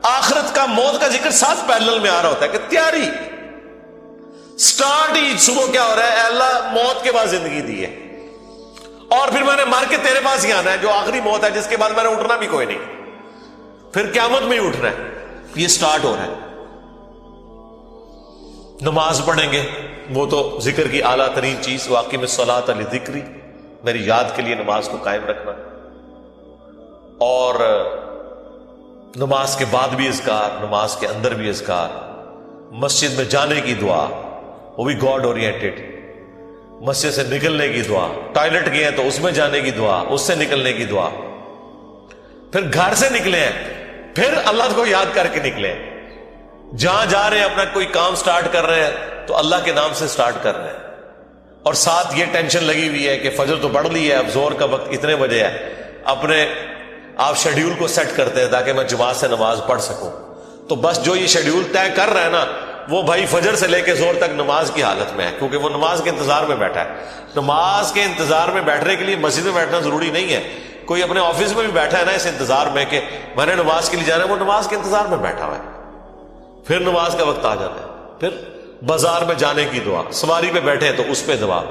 آخرت کا موت کا ذکر ساتھ پیرلل میں آ رہا ہوتا ہے کہ تیاری سٹارٹ ہی صبح کیا ہو رہا ہے, اے اللہ موت کے بعد زندگی دی ہے, اور پھر میں نے مار کے تیرے پاس ہی آنا ہے جو آخری موت ہے, جس کے بعد میں نے اٹھنا بھی کوئی نہیں, پھر قیامت میں ہی اٹھنا ہے. یہ سٹارٹ ہو رہا ہے. نماز پڑھیں گے, وہ تو ذکر کی اعلیٰ ترین چیز, واقعی میں صلاۃ لذکری, میری یاد کے لیے نماز کو قائم رکھنا, اور نماز کے بعد بھی اذکار, نماز کے اندر بھی اذکار, مسجد میں جانے کی دعا وہ بھی گاڈ اورینٹڈ, مسجد سے نکلنے کی دعا, ٹوائلٹ گئے ہیں تو اس میں جانے کی دعا, اس سے نکلنے کی دعا, پھر گھر سے نکلے ہیں پھر اللہ کو یاد کر کے نکلے, جہاں جا رہے ہیں اپنا کوئی کام سٹارٹ کر رہے ہیں تو اللہ کے نام سے سٹارٹ کر رہے ہیں, اور ساتھ یہ ٹینشن لگی ہوئی ہے کہ فجر تو پڑھ لی ہے, اب زور کا وقت اتنے بجے ہے, اپنے آپ شیڈیول کو سیٹ کرتے ہیں تاکہ میں جماعت سے نماز پڑھ سکوں. تو بس جو یہ شیڈیول طے کر رہا ہے نا, وہ بھائی فجر سے لے کے زور تک نماز کی حالت میں ہے, کیونکہ وہ نماز کے انتظار میں بیٹھا ہے. نماز کے انتظار میں بیٹھنے کے لیے مسجد میں بیٹھنا ضروری نہیں ہے. کوئی اپنے آفس میں بھی بیٹھا ہے نا اس انتظار میں کہ میں نے نماز کے لیے جانا ہے, وہ نماز کے انتظار میں بیٹھا ہوا ہے, پھر نماز کا وقت آ جاتا ہے, پھر بازار میں جانے کی دعا, سواری پہ بیٹھے ہیں تو اس پہ دعا.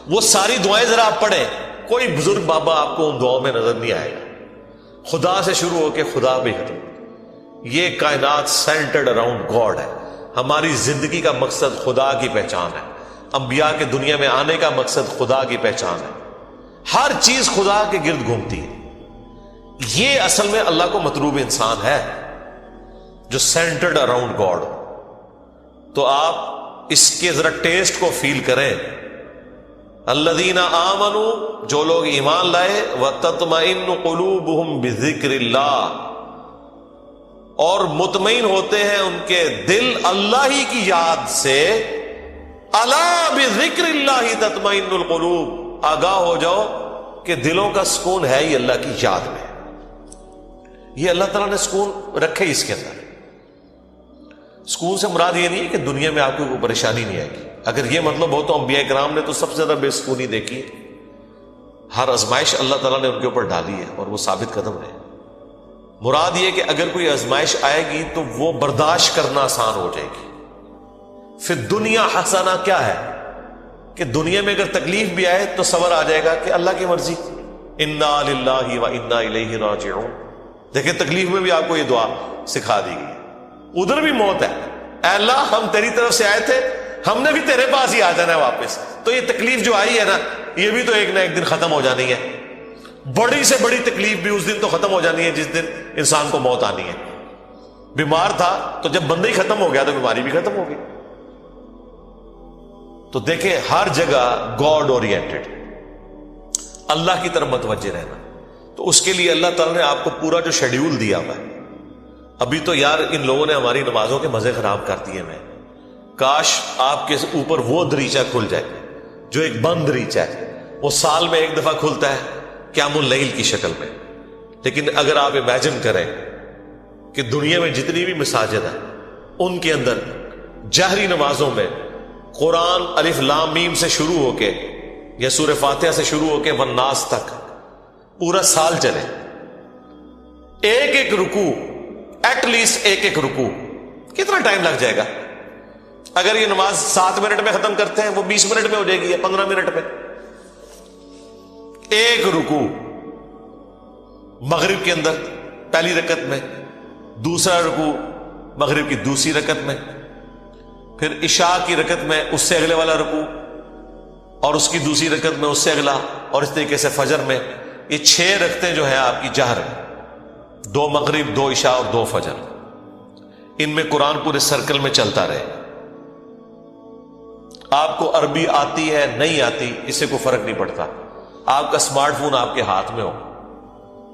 وہ ساری دعائیں ذرا آپ پڑھیں, کوئی بزرگ بابا آپ کو ان دعاؤں میں نظر نہیں آئے گا. خدا سے شروع ہو کے خدا بھی ختم, یہ کائنات سینٹرڈ اراؤنڈ گاڈ ہے. ہماری زندگی کا مقصد خدا کی پہچان ہے. انبیاء کے دنیا میں آنے کا مقصد خدا کی پہچان ہے. ہر چیز خدا کے گرد گھومتی ہے. یہ اصل میں اللہ کو مطلوب انسان ہے جو سینٹرڈ اراؤنڈ گاڈ. تو آپ اس کے ذرا ٹیسٹ کو فیل کریں. الذین آمنوا، جو لوگ ایمان لائے، وتطمئن قلوبہم بذکر اللہ، اور مطمئن ہوتے ہیں ان کے دل اللہ ہی کی یاد سے. الا بذکر اللہ تطمئن القلوب، آگاہ ہو جاؤ کہ دلوں کا سکون ہے ہی اللہ کی یاد میں. یہ اللہ تعالیٰ نے سکون رکھے اس کے اندر. سکون سے مراد یہ نہیں ہے کہ دنیا میں آپ کو کوئی پریشانی نہیں آئے گی. اگر یہ مطلب ہو تو انبیاء کرام نے تو سب سے زیادہ بے سکونی دیکھی ہے. ہر آزمائش اللہ تعالیٰ نے ان کے اوپر ڈالی ہے اور وہ ثابت قدم رہے. مراد یہ کہ اگر کوئی آزمائش آئے گی تو وہ برداشت کرنا آسان ہو جائے گی. پھر دنیا حسنہ کیا ہے کہ دنیا میں اگر تکلیف بھی آئے تو صبر آ جائے گا کہ اللہ کی مرضی. انا للہ و انا الیہ راجعون. دیکھیں تکلیف میں بھی آپ کو یہ دعا سکھا دی گئی. ادھر بھی موت ہے. اے اللہ ہم تیری طرف سے آئے تھے، ہم نے بھی تیرے پاس ہی آ جانا ہے واپس. تو یہ تکلیف جو آئی ہے نا، یہ بھی تو ایک نہ ایک دن ختم ہو جانی ہے. بڑی سے بڑی تکلیف بھی اس دن تو ختم ہو جانی ہے جس دن انسان کو موت آنی ہے. بیمار تھا تو جب بندہ ہی ختم ہو گیا تو بیماری بھی ختم ہو گئی. تو دیکھیں ہر جگہ گاڈ اورینٹڈ، اللہ کی طرف متوجہ رہنا. تو اس کے لیے اللہ تعالیٰ نے آپ کو پورا جو شیڈیول دیا ہوا ہے. ابھی تو یار ان لوگوں نے ہماری نمازوں کے مزے خراب کر دیے. میں کاش آپ کے اوپر وہ دریچہ کھل جائے جو ایک بند دریچہ ہے. وہ سال میں ایک دفعہ کھلتا ہے قیام اللیل کی شکل میں. لیکن اگر آپ امیجن کریں کہ دنیا میں جتنی بھی مساجد ہیں ان کے اندر جہری نمازوں میں قرآن الف لام میم سے شروع ہو کے یا سورہ فاتحہ سے شروع ہو کے والناس تک پورا سال چلے، ایک ایک رکوع ایٹ لیسٹ ایک رکوع، کتنا ٹائم لگ جائے گا؟ اگر یہ نماز 7 منٹ میں ختم کرتے ہیں وہ 20 منٹ میں ہو جائے گی یا 15 منٹ میں. ایک رکوع مغرب کے اندر پہلی رکعت میں، دوسرا رکوع مغرب کی دوسری رکعت میں، پھر عشاء کی رکعت میں اس سے اگلے والا رکوع، اور اس کی دوسری رکعت میں اس سے اگلا، اور اس طریقے سے فجر میں. یہ 6 رکعتیں جو ہیں آپ کی جہر، 2 مغرب 2 عشاء اور 2 فجر. ان میں قرآن پورے سرکل میں چلتا رہے. آپ کو عربی آتی ہے نہیں آتی اس سے کوئی فرق نہیں پڑتا. آپ کا اسمارٹ فون آپ کے ہاتھ میں ہو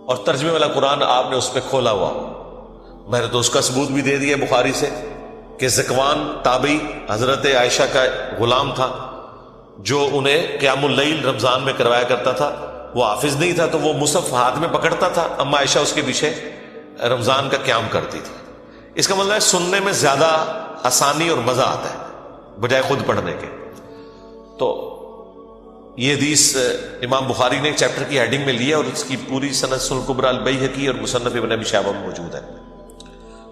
اور ترجمے والا قرآن آپ نے اس پہ کھولا ہوا ہو. میں نے تو اس کا ثبوت بھی دے دیا بخاری سے کہ ذکوان تابعی حضرت عائشہ کا غلام تھا جو انہیں قیام اللیل رمضان میں کروایا کرتا تھا. وہ حافظ نہیں تھا تو وہ مصحف ہاتھ میں پکڑتا تھا، اما عائشہ اس کے پیچھے رمضان کا قیام کرتی تھی. اس کا مطلب ہے سننے میں زیادہ آسانی اور مزہ آتا ہے بجائے خود پڑھنے کے. تو یہ حدیث امام بخاری نے ایک چیپٹر کی ہیڈنگ میں لی ہے اور اس کی پوری سند سنن کبری البیہقی اور مصنف ابن ابی شیبہ میں موجود ہے.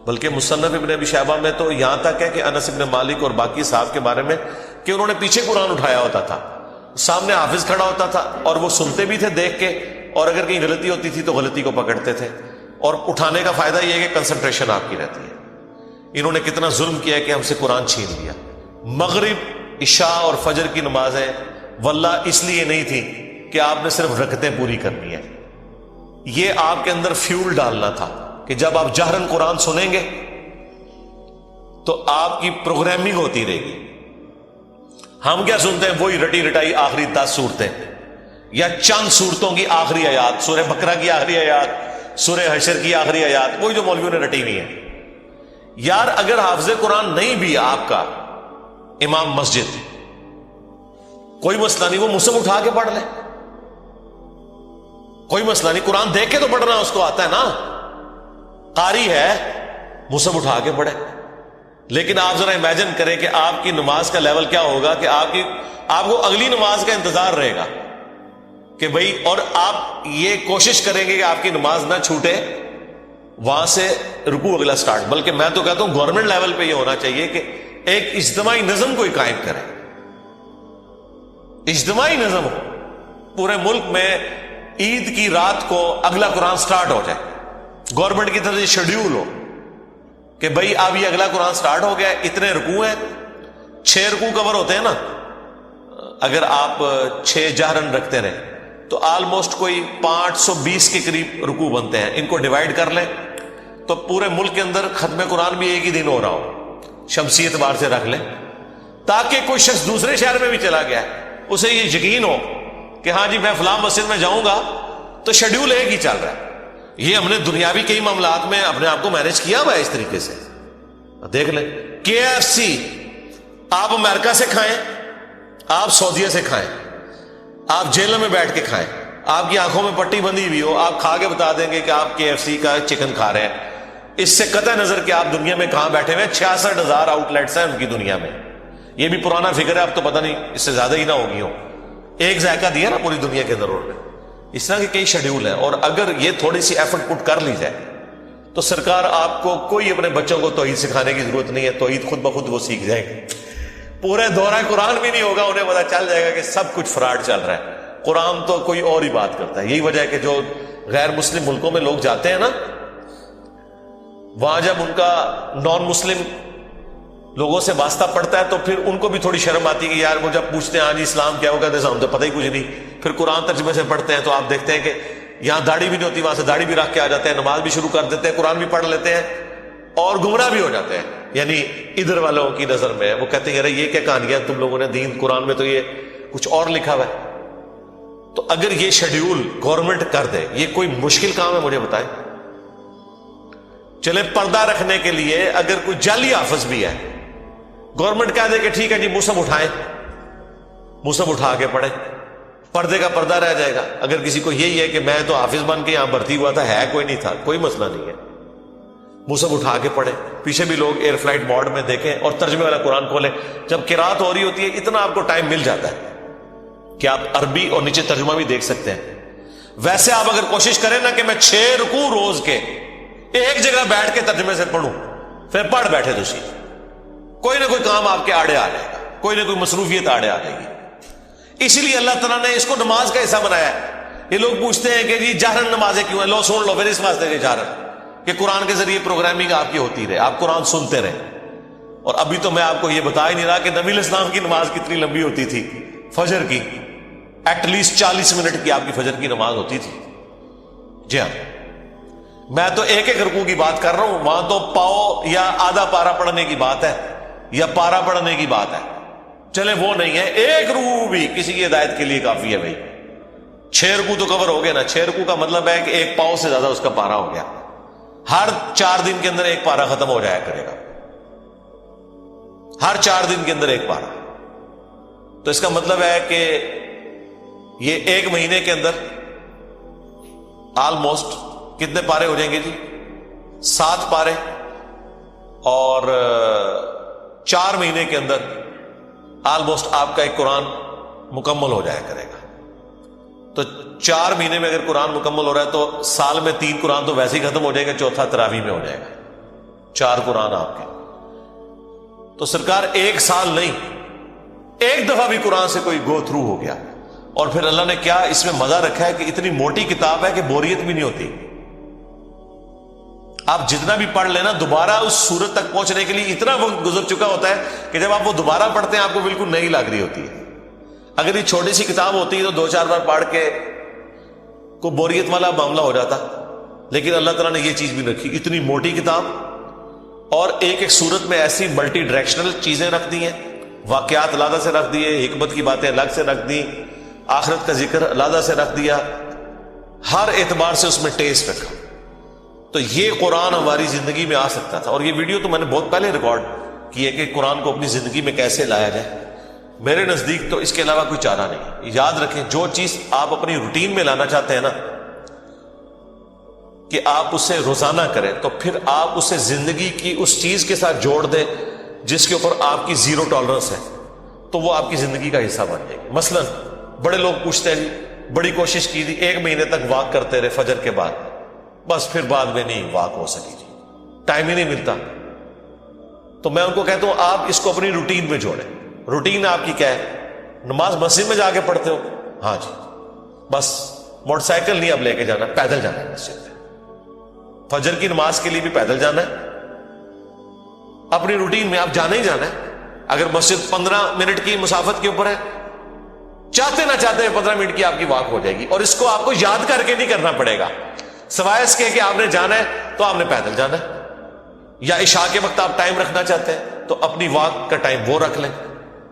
بلکہ مصنف ابن ابی شیبہ میں تو یہاں تک ہے کہ انس ابن مالک اور باقی صحابہ کے بارے میں کہ انہوں نے پیچھے قرآن اٹھایا ہوتا تھا، سامنے حافظ کھڑا ہوتا تھا اور وہ سنتے بھی تھے دیکھ کے، اور اگر کہیں غلطی ہوتی تھی تو غلطی کو پکڑتے تھے. اور اٹھانے کا فائدہ یہ ہے کہ کنسنٹریشن آپ کی رہتی ہے. انہوں نے کتنا ظلم کیا کہ ہم سے قرآن چھین لیا. مغرب عشاء اور فجر کی نمازیں واللہ اس لیے نہیں تھی کہ آپ نے صرف رکعتیں پوری کرنی ہے، یہ آپ کے اندر فیول ڈالنا تھا کہ جب آپ جہرن قرآن سنیں گے تو آپ کی پروگرامنگ ہوتی رہے گی. ہم کیا سنتے ہیں؟ وہی رٹی رٹائی آخری 10 صورتیں یا چند صورتوں کی آخری آیات، سورہ بقرہ کی آخری آیات، سورہ حشر کی آخری آیات، وہی جو مولویوں نے رٹی ہوئی ہے. یار اگر حافظ قرآن نہیں بھی آپ کا امام مسجد، کوئی مسئلہ نہیں، وہ مصحف اٹھا کے پڑھ لے، کوئی مسئلہ نہیں. قرآن دیکھ کے تو پڑھنا اس کو آتا ہے نا، قاری ہے مصحف اٹھا کے پڑھے. لیکن آپ ذرا امیجن کریں کہ آپ کی نماز کا لیول کیا ہوگا کہ آپ کو اگلی نماز کا انتظار رہے گا کہ بھئی، اور آپ یہ کوشش کریں گے کہ آپ کی نماز نہ چھوٹے، وہاں سے رکوع اگلا سٹارٹ. بلکہ میں تو کہتا ہوں گورنمنٹ لیول پہ یہ ہونا چاہیے کہ ایک اجتماعی نظم کوئی قائم کرے، اجتماعی نظم ہو پورے ملک میں. عید کی رات کو اگلا قرآن سٹارٹ ہو جائے، گورنمنٹ کی طرف سے شیڈیول ہو کہ بھئی اب یہ اگلا قرآن سٹارٹ ہو گیا ہے, اتنے رکوع ہیں, 6 رکوع کور ہوتے ہیں نا, اگر آپ 6 جہرن رکھتے رہیں تو آلموسٹ کوئی 520 کے قریب رکوع بنتے ہیں. ان کو ڈیوائڈ کر لیں تو پورے ملک کے اندر ختم قرآن بھی ایک ہی دن ہو رہا ہو, شمسی اعتبار سے رکھ لیں, تاکہ کوئی شخص دوسرے شہر میں بھی چلا گیا ہے اسے یہ یقین ہو کہ ہاں جی میں فلاں مسجد میں جاؤں گا تو شیڈیول ایک ہی چل رہا ہے. یہ ہم نے دنیاوی کئی معاملات میں اپنے آپ کو مینج کیا ہوا ہے اس طریقے سے. دیکھ لیں KFC آپ امریکہ سے کھائیں, آپ سعودیہ سے کھائیں, آپ جیلوں میں بیٹھ کے کھائیں, آپ کی آنکھوں میں پٹی بندھی ہوئی ہو, آپ کھا کے بتا دیں گے کہ آپ KFC کا چکن کھا رہے ہیں. اس سے قطع نظر کہ آپ دنیا میں کہاں بیٹھے ہوئے ہیں. 66,000 آؤٹ لیٹس ہیں ان کی دنیا میں. یہ بھی پرانا فگر ہے, اب تو پتہ نہیں اس سے زیادہ ہی نہ ہوگی ہو. ایک ذائقہ دیا نا پوری دنیا کے اندر انہوں نے. اس طرح کے کئی شیڈیول ہیں, اور اگر یہ تھوڑی سی ایفرٹ پٹ کر لی جائے تو سرکار آپ کو کوئی اپنے بچوں کو توحید سکھانے کی ضرورت نہیں ہے. توحید خود بخود وہ سیکھ جائیں گے. پورے دورہ قرآن بھی نہیں ہوگا, انہیں پتا چل جائے گا کہ سب کچھ فراڈ چل رہا ہے. قرآن تو کوئی اور ہی بات کرتا ہے. یہی وجہ ہے کہ جو غیر مسلم ملکوں میں لوگ جاتے ہیں نا, وہاں جب ان کا نان مسلم لوگوں سے واسطہ پڑتا ہے تو پھر ان کو بھی تھوڑی شرم آتی ہے کہ یار وہ جب پوچھتے ہیں ہاں جی اسلام کیا ہوگا تو ہم تو پتہ ہی کچھ نہیں. پھر قرآن ترجمے سے پڑھتے ہیں تو آپ دیکھتے ہیں کہ یہاں داڑھی بھی نہیں ہوتی, وہاں سے داڑھی بھی رکھ کے آ جاتے ہیں, نماز بھی شروع کر دیتے ہیں, قرآن بھی پڑھ لیتے ہیں اور گمراہ بھی ہو جاتے ہیں. یعنی ادھر والوں کی نظر میں وہ کہتے ہیں یہ کیا کہانیاں تم لوگوں نے دین, قرآن میں تو یہ کچھ اور لکھا ہوا ہے. تو اگر یہ شیڈیول گورنمنٹ کر دے, یہ کوئی مشکل کام ہے مجھے بتائیں. چلے پردہ رکھنے کے لیے اگر کوئی جعلی حافظ بھی ہے, گورنمنٹ کہہ دے کہ ٹھیک ہے جی مصحف اٹھائیں, مصحف اٹھا کے پڑھیں, پردے کا پردہ رہ جائے گا. اگر کسی کو یہی ہے کہ میں تو حافظ بن کے یہاں بھرتی ہوا تھا, ہے کوئی نہیں تھا, کوئی مسئلہ نہیں ہے, مصحف اٹھا کے پڑھیں. پیچھے بھی لوگ ایئر فلائٹ موڈ میں دیکھیں اور ترجمے والا قرآن کھولیں. جب قرات ہو رہی ہوتی ہے اتنا آپ کو ٹائم مل جاتا ہے کہ آپ عربی اور نیچے ترجمہ بھی دیکھ سکتے ہیں. ویسے آپ اگر کوشش کریں نا کہ میں 6 رکوع روز کے ایک جگہ بیٹھ کے ترجمے سے پڑھوں, پھر پڑھ بیٹھے تو سی, کوئی نہ کوئی کام آپ کے آڑے آ جائے گا, کوئی نہ کوئی مصروفیت آڑے آ جائے گی. اسی لیے اللہ تعالیٰ نے اس کو نماز کا حصہ بنایا ہے. یہ لوگ پوچھتے ہیں کہ جی جہرن نمازیں کیوں ہیں, لو سن لو پھر اس واسطے کہ جہرن کہ قرآن کے ذریعے پروگرامنگ آپ کی ہوتی رہے, آپ قرآن سنتے رہیں. اور ابھی تو میں آپ کو یہ بتا ہی نہیں رہا کہ نبی علیہ السلام کی نماز کتنی لمبی ہوتی تھی. فجر کی ایٹ لیسٹ 40 منٹ کی آپ کی فجر کی نماز ہوتی تھی. جی ہاں, میں تو ایک ایک رکوع کی بات کر رہا ہوں, وہاں تو پاؤ یا آدھا پارا پڑھنے کی بات ہے یا پارا پڑھنے کی بات ہے. چلے وہ نہیں ہے, ایک رکوع بھی کسی کی ہدایت کے لیے کافی ہے. بھائی 6 رکوع تو کور ہو گئے نا. 6 رکوع کا مطلب ہے کہ ایک پاؤ سے زیادہ اس کا پارا ہو گیا. ہر 4 دن کے اندر ایک پارا ختم ہو جایا کرے گا, ہر 4 دن کے اندر ایک پارا. تو اس کا مطلب ہے کہ یہ ایک مہینے کے اندر آلموسٹ کتنے پارے ہو جائیں گے جی؟ 7 پارے. اور 4 مہینے کے اندر آلموسٹ آپ کا ایک قرآن مکمل ہو جایا کرے گا. تو 4 مہینے میں اگر قرآن مکمل ہو رہا ہے تو سال میں 3 قرآن تو ویسے ہی ختم ہو جائے گا, چوتھا تراویح میں ہو جائے گا. 4 قرآن آپ کے. تو سرکار ایک سال نہیں, ایک دفعہ بھی قرآن سے کوئی گو تھرو ہو گیا. اور پھر اللہ نے کیا اس میں مزہ رکھا ہے کہ اتنی موٹی کتاب ہے کہ بوریت بھی نہیں ہوتی. آپ جتنا بھی پڑھ لینا, دوبارہ اس سورت تک پہنچنے کے لیے اتنا وقت گزر چکا ہوتا ہے کہ جب آپ وہ دوبارہ پڑھتے ہیں آپ کو بالکل نئی لگ رہی ہوتی ہے. اگر یہ چھوٹی سی کتاب ہوتی ہے تو 2-4 بار پڑھ کے کوئی بوریت والا معاملہ ہو جاتا. لیکن اللہ تعالیٰ نے یہ چیز بھی رکھی, اتنی موٹی کتاب اور ایک ایک سورت میں ایسی ملٹی ڈائریکشنل چیزیں رکھ دی ہیں, واقعات علیحدہ سے رکھ دیے, حکمت کی باتیں الگ سے رکھ دی, آخرت کا ذکر علیحدہ سے رکھ دیا, ہر اعتبار سے اس میں ٹیسٹ رکھا. تو یہ قرآن ہماری زندگی میں آ سکتا تھا. اور یہ ویڈیو تو میں نے بہت پہلے ریکارڈ کی ہے کہ قرآن کو اپنی زندگی میں کیسے لایا جائے. میرے نزدیک تو اس کے علاوہ کوئی چارہ نہیں. یاد رکھیں, جو چیز آپ اپنی روٹین میں لانا چاہتے ہیں نا کہ آپ اسے روزانہ کریں, تو پھر آپ اسے زندگی کی اس چیز کے ساتھ جوڑ دیں جس کے اوپر آپ کی 0 ٹالرنس ہے, تو وہ آپ کی زندگی کا حصہ بن جائے گی. مثلا بڑے لوگ پوچھتے ہیں بڑی کوشش کی تھی, 1 مہینے تک واک کرتے رہے فجر کے بعد, بس پھر بعد میں نہیں واک ہو سکی جی, ٹائم ہی نہیں ملتا. تو میں ان کو کہتا ہوں آپ اس کو اپنی روٹین میں جوڑیں. روٹین آپ کی کیا ہے؟ نماز مسجد میں جا کے پڑھتے ہو, ہاں جی, بس موٹر سائیکل نہیں اب لے کے جانا, پیدل جانا ہے مسجد میں. فجر کی نماز کے لیے بھی پیدل جانا ہے, اپنی روٹین میں آپ جانا ہی جانا ہے. اگر مسجد 15 منٹ کی مسافت کے اوپر ہے, چاہتے نہ چاہتے 15 منٹ کی آپ کی واک ہو جائے گی, اور اس کو آپ کو یاد کر کے نہیں کرنا پڑے گا, سوائے اس کے کہ آپ نے جانا ہے تو آپ نے پیدل جانا ہے. یا عشاء کے وقت آپ ٹائم رکھنا چاہتے ہیں تو اپنی واک کا ٹائم وہ رکھ لیں,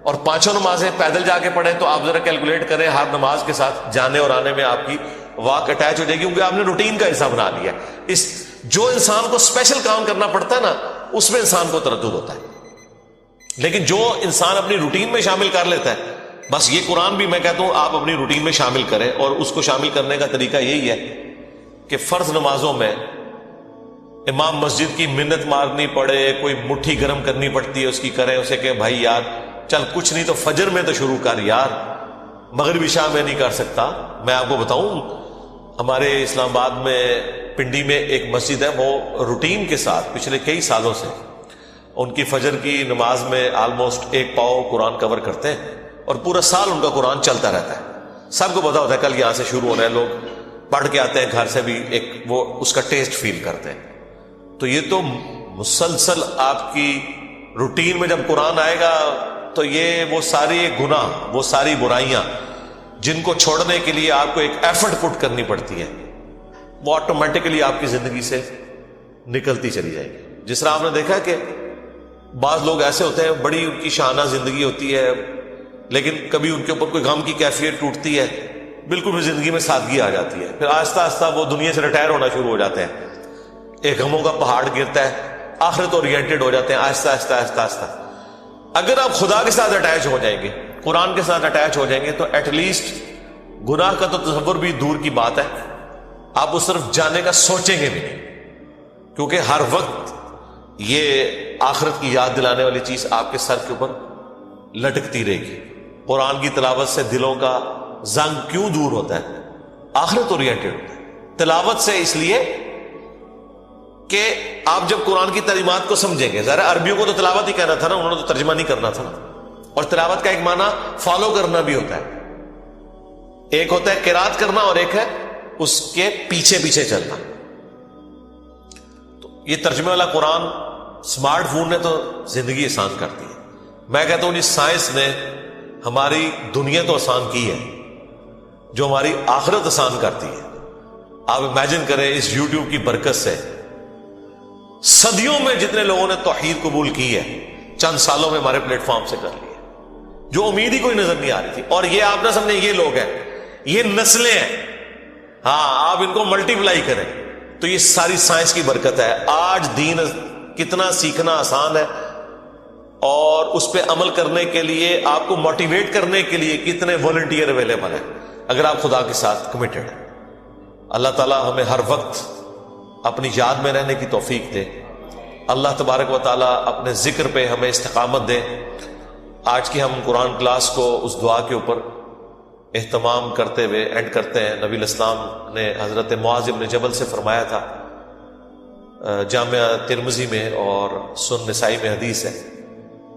اور 5 نمازیں پیدل جا کے پڑھیں تو آپ ذرا کیلکولیٹ کریں ہر نماز کے ساتھ جانے اور آنے میں آپ کی واک اٹیچ ہو جائے گی, کیونکہ آپ نے روٹین کا حصہ بنا لیا ہے. جو انسان کو اسپیشل کام کرنا پڑتا ہے نا, اس میں انسان کو تردد ہوتا ہے. لیکن جو انسان اپنی روٹین میں شامل کر لیتا ہے, بس یہ قرآن بھی میں کہتا ہوں آپ اپنی روٹین میں شامل کریں, اور اس کو شامل کرنے کا طریقہ یہی ہے کہ فرض نمازوں میں امام مسجد کی منت مارنی پڑے, کوئی مٹھی گرم کرنی پڑتی ہے اس کی, کریں اسے کہ بھائی یار چل کچھ نہیں تو فجر میں تو شروع کر یار, مغرب عشاء میں نہیں کر سکتا. میں آپ کو بتاؤں, ہمارے اسلام آباد میں پنڈی میں ایک مسجد ہے, وہ روٹین کے ساتھ پچھلے کئی سالوں سے ان کی فجر کی نماز میں آلموسٹ 1 پاؤ قرآن کور کرتے ہیں, اور پورا سال ان کا قرآن چلتا رہتا ہے. سب کو پتا ہوتا ہے کل یہاں سے شروع ہو رہے ہیں, لوگ پڑھ کے آتے ہیں گھر سے بھی, ایک وہ اس کا ٹیسٹ فیل کرتے ہیں. تو یہ تو مسلسل آپ کی روٹین میں جب قرآن آئے گا تو یہ وہ ساری گناہ, وہ ساری برائیاں جن کو چھوڑنے کے لیے آپ کو ایک ایفرٹ پٹ کرنی پڑتی ہے, وہ آٹومیٹکلی آپ کی زندگی سے نکلتی چلی جائے گی. جس طرح آپ نے دیکھا کہ بعض لوگ ایسے ہوتے ہیں, بڑی ان کی شاہانہ زندگی ہوتی ہے, لیکن کبھی ان کے اوپر کوئی غم کی کیفیت ٹوٹتی ہے, بالکل بھی زندگی میں سادگی آ جاتی ہے, پھر آہستہ آہستہ وہ دنیا سے ریٹائر ہونا شروع ہو جاتے ہیں, ایک غموں کا پہاڑ گرتا ہے, آخرت اورینٹڈ ہو جاتے ہیں آہستہ آہستہ آہستہ آہستہ. اگر آپ خدا کے ساتھ اٹیچ ہو جائیں گے, قرآن کے ساتھ اٹیچ ہو جائیں گے, تو ایٹ لیسٹ گناہ کا تو تصور بھی دور کی بات ہے, آپ اس طرف جانے کا سوچیں گے بھی نہیں, کیونکہ ہر وقت یہ آخرت کی یاد دلانے والی چیز آپ کے سر کے اوپر لٹکتی رہے گی. قرآن کی تلاوت سے دلوں کا زنگ کیوں دور ہوتا ہے؟ آخرت اورینٹڈ ہوتا ہے. تلاوت سے اس لیے کہ آپ جب قرآن کی تعلیمات کو سمجھیں گے, ذرا عربیوں کو تو تلاوت ہی کہنا تھا نا, انہوں نے تو ترجمہ نہیں کرنا تھا نا, اور تلاوت کا ایک معنی فالو کرنا بھی ہوتا ہے. ایک ہوتا ہے قرات کرنا اور ایک ہے اس کے پیچھے پیچھے چلنا. تو یہ ترجمے والا قرآن سمارٹ فون نے تو زندگی آسان کر دی ہے. میں کہتا ہوں اس سائنس نے ہماری دنیا تو آسان کی ہے, جو ہماری آخرت آسان کرتی ہے. آپ امیجن کریں اس یوٹیوب کی برکت سے صدیوں میں جتنے لوگوں نے توحید قبول کی ہے, چند سالوں میں ہمارے پلیٹ فارم سے کر لی ہے, جو امید ہی کوئی نظر نہیں آ رہی تھی. اور یہ آپ نہ سمجھیں یہ لوگ ہیں, یہ نسلیں ہیں. ہاں, آپ ان کو ملٹی پلائی کریں تو یہ ساری سائنس کی برکت ہے. آج دین کتنا سیکھنا آسان ہے, اور اس پہ عمل کرنے کے لیے آپ کو موٹیویٹ کرنے کے لیے کتنے والنٹیئر اویلیبل ہیں, اگر آپ خدا کے ساتھ کمیٹڈ ہیں. اللہ تعالی ہمیں ہر وقت اپنی یاد میں رہنے کی توفیق دے. اللہ تبارک و تعالی اپنے ذکر پہ ہمیں استقامت دے. آج کی ہم قرآن کلاس کو اس دعا کے اوپر اہتمام کرتے ہوئے اینڈ کرتے ہیں. نبی الاسلام نے حضرت معاذ بن جبل سے فرمایا تھا, جامعہ ترمذی میں اور سنن نسائی میں حدیث ہے,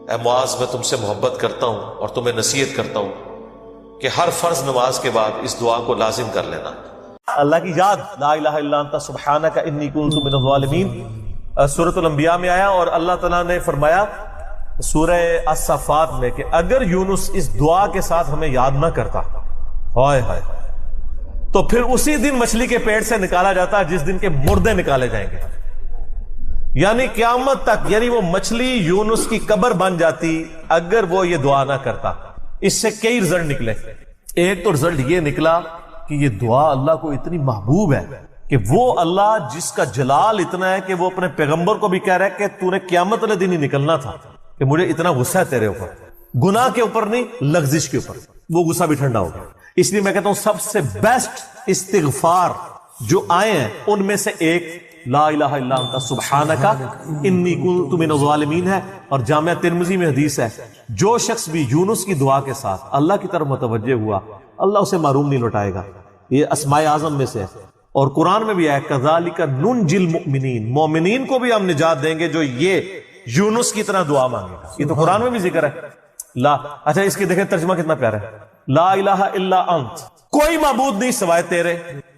اے معاذ میں تم سے محبت کرتا ہوں اور تمہیں نصیحت کرتا ہوں کہ ہر فرض نماز کے بعد اس دعا کو لازم کر لینا. اللہ کی یاد, لا الہ الا انت سبحانک انی کنت من الظالمین, سورۃ الانبیاء میں آیا. اور اللہ تعالیٰ نے فرمایا سورہ الصفات میں کہ اگر یونس اس دعا کے ساتھ ہمیں یاد نہ کرتا, ہائے ہائے, تو پھر اسی دن مچھلی کے پیٹ سے نکالا جاتا جس دن کے مردے نکالے جائیں گے, یعنی قیامت تک. یعنی وہ مچھلی یونس کی قبر بن جاتی اگر وہ یہ دعا نہ کرتا. اس سے کئی رزلٹ نکلے. ایک تو رزلٹ یہ نکلا کہ یہ دعا اللہ کو اتنی محبوب ہے کہ وہ اللہ جس کا جلال اتنا ہے کہ وہ اپنے پیغمبر کو بھی کہہ رہا ہے کہ تو نے قیامت والے دن ہی نکلنا تھا, کہ مجھے اتنا غصہ ہے تیرے اوپر, گناہ کے اوپر نہیں لغزش کے اوپر, وہ غصہ بھی ٹھنڈا ہو گیا. اس لیے میں کہتا ہوں سب سے بیسٹ استغفار جو آئے ہیں ان میں سے ایک لا الہ الا انت سبحانک انی کنت من الظالمین ہے. اور جامعہ ترمذی میں حدیث ہے, جو شخص بھی یونس کی دعا کے ساتھ اللہ کی طرف متوجہ ہوا اللہ اسے محروم نہیں لوٹائے گا. یہ اسماء اعظم میں سے ہے. اور قرآن میں بھی ہے کذالک ننجی المؤمنین, مومنین کو بھی ہم نجات دیں گے جو یہ یونس کی طرح دعا مانگے گا. یہ تو قرآن میں بھی ذکر ہے. لا اچھا اس کی دیکھیں ترجمہ کتنا پیارا ہے, لا الہ الا انت, کوئی معبود نہیں سوائے تیرے,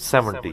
70।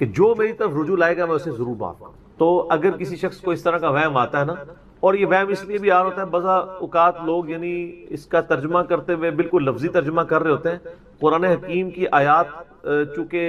کہ جو میری طرف رجوع لائے گا میں اسے ضرور معاف کروں. تو اگر کسی شخص کو اس طرح کا وہم آتا ہے نا، اور یہ وہم اس لیے بھی آ رہا ہوتا ہے، بعض اوقات لوگ یعنی اس کا ترجمہ کرتے ہوئے بالکل لفظی ترجمہ کر رہے ہوتے ہیں. قرآن حکیم کی آیات چونکہ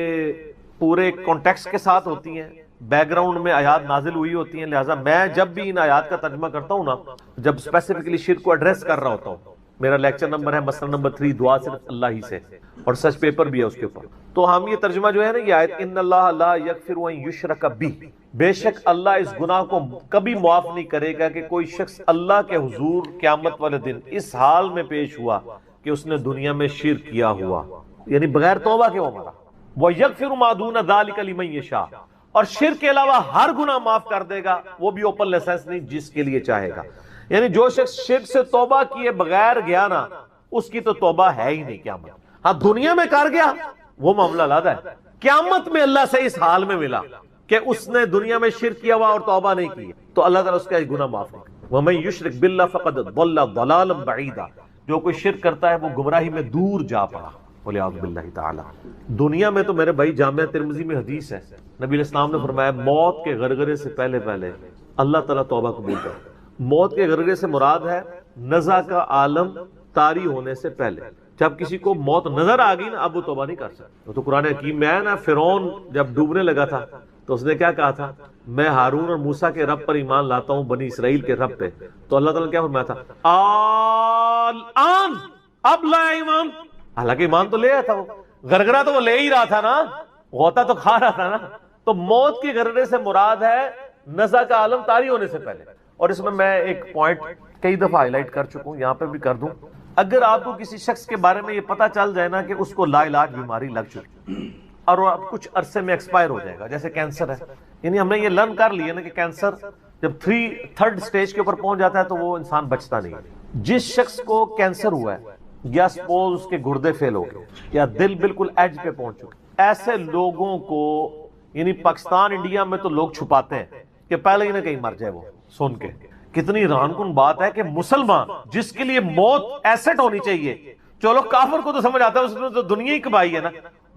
پورے کانٹیکسٹ کے ساتھ ہوتی ہیں، بیک گراؤنڈ میں آیات نازل ہوئی ہوتی ہیں، لہٰذا میں جب بھی ان آیات کا ترجمہ کرتا ہوں نا، جب اسپیسیفکلی شرک کو ایڈریس کر رہا ہوتا ہوں، میرا لیکچر نمبر ہے مسئلہ نمبر 3 دعا صرف اللہ ہی سے، اور سچ پیپر بھی ہے اس کے اوپر، تو ہم یہ ترجمہ جو ہے نا یہ آیت ان اللہ لا یغفر ان یشرک بہ، بے شک اللہ اس گناہ کو کبھی معاف نہیں کرے گا کہ کوئی شخص اللہ کے حضور قیامت والے دن اس حال میں پیش ہوا کہ اس نے دنیا میں شرک کیا ہوا، یعنی بغیر توبہ کے وہ مرا. وَيَغْفِرُ مَا دُونَ ذَلِكَ لِمَن يَشَاءُ، اور شرک کے علاوہ ہر گناہ معاف کر دے گا، وہ بھی اوپن لائسنس نہیں، جس کے لیے چاہے گا. یعنی جو شخص شرک سے توبہ کیے بغیر گیا نا، اس کی تو توبہ ہے ہی نہیں قیامت. ہاں دنیا میں کر گیا وہ معاملہ علیحدہ ہے، قیامت میں اللہ سے اس حال میں ملا کہ اس نے دنیا میں شرک کیا ہوا اور توبہ نہیں کی، تو اللہ تعالیٰ اس کا گناہ معاف نہیں کرے. وَمَن يُشْرِكْ بِاللَّهِ فَقَدْ ضَلَّ ضَلَالًا بَعِيدًا، جو کوئی شرک کرتا ہے وہ گمراہی میں دور جا پڑا. وَلِعَوْذُ بِاللَّهِ تَعَالَى. دنیا میں تو میرے بھائی جامعہ ترمذی میں حدیث ہے، نبی علیہ السلام نے فرمایا موت کے غرغرے سے پہلے اللہ تعالیٰ توبہ قبول کرے. موت کے غرغرے سے مراد ہے نزع کا عالم طاری ہونے سے پہلے. جب کسی کو موت نظر آ گئی نا، اب وہ توبہ نہیں کر سکتا. تو قرآن حکیم میں ہے نا، فرعون جب ڈوبنے لگا تھا تو اس نے کیا کہا تھا، میں ہارون اور موسیٰ کے رب پر ایمان لاتا ہوں، بنی اسرائیل کے رب پہ. تو اللہ تعالیٰ نے کیا فرمایا تھا، الآن، اب لایا ایمان. حالانکہ ایمان تو لے آیا تھا، وہ غرغرہ تو وہ لے ہی رہا تھا نا، غوطہ تو کھا رہا تھا نا. تو موت کے غرغرے سے مراد ہے نزع کا عالم طاری ہونے سے پہلے. اور اس میں ایک پوائنٹ کئی دفعہ ہائی لائٹ کر چکا ہوں، یہاں پہ بھی کر دوں. اگر آپ کو کسی شخص کے بارے میں یہ پتا چل جائے نا کہ اس کو لا علاج بیماری لگ چکی اور وہ اب کچھ عرصے میں ایکسپائر ہو جائے گا، جیسے کینسر ہے، یعنی ہم نے یہ لرن کر لیا نا کہ کینسر جب 3rd سٹیج کے اوپر پہنچ جاتا ہے تو وہ انسان بچتا نہیں ہے. جس شخص کو کینسر ہوا ہے یا سپوز اس کے گردے فیل ہو گئے یا دل بالکل ایج پہ پہنچ چکے، ایسے لوگوں کو یعنی پاکستان انڈیا میں تو لوگ چھپاتے ہیں کہ پہلے ہی نہ کہیں مر جائے. وہ سن کے کتنی حیران کن بات ہے کہ مسلمان جس کے لیے موت ایسٹ ہونی چاہیے، چلو کافر کو تو سمجھ آتا ہے، اس نے تو دنیا ہی کمائی ہے نا،